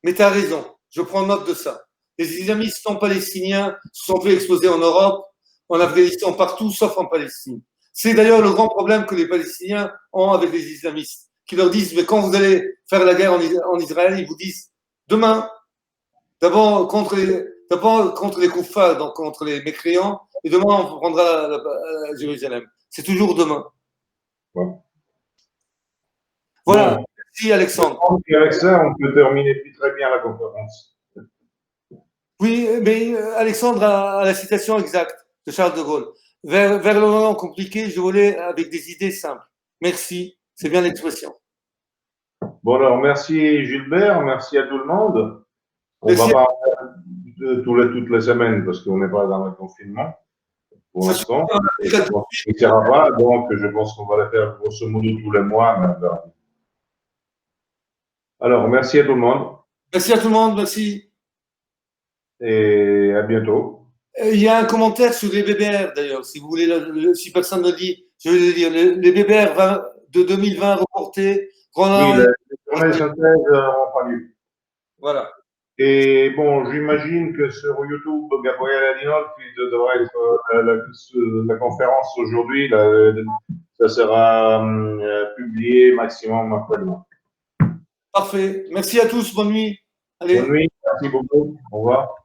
Mais tu as raison, je prends note de ça. Les islamistes non palestiniens se sont fait exploser en Europe, en Afghanistan, partout, sauf en Palestine. C'est d'ailleurs le grand problème que les Palestiniens ont avec les islamistes, qui leur disent, mais quand vous allez faire la guerre en Israël, ils vous disent, demain, d'abord contre les koufars, donc contre les mécréants, et demain on prendra Jérusalem. C'est toujours demain. Ouais. Voilà, Bon. merci Alexandre. Et avec ça, on peut terminer très bien la conférence. Oui, mais Alexandre a la citation exacte de Charles de Gaulle. Vers l'Orient compliqué, je volais avec des idées simples. Merci, c'est bien l'expression. Bon, alors, merci Gilbert, merci à tout le monde. On Merci. va pas toutes les semaines parce qu'on n'est pas dans le confinement pour l'instant. On ne tirera pas, donc je pense qu'on va le faire grosso modo tous les mois. Alors, merci à tout le monde. Merci à tout le monde, merci. Et à bientôt. Il y a un commentaire sur les BBR d'ailleurs, si vous voulez, si personne ne le dit, je vais le dire. Les BBR de 2020 reportés. Oui, les journées de synthèse n'ont pas lieu. Voilà. Et bon, j'imagine que sur YouTube, Gabriel Adinolfi devrait être la conférence aujourd'hui, ça sera publié maximum après-demain. Parfait. Merci à tous. Bonne nuit. Allez. Bonne nuit. Merci beaucoup. Au revoir.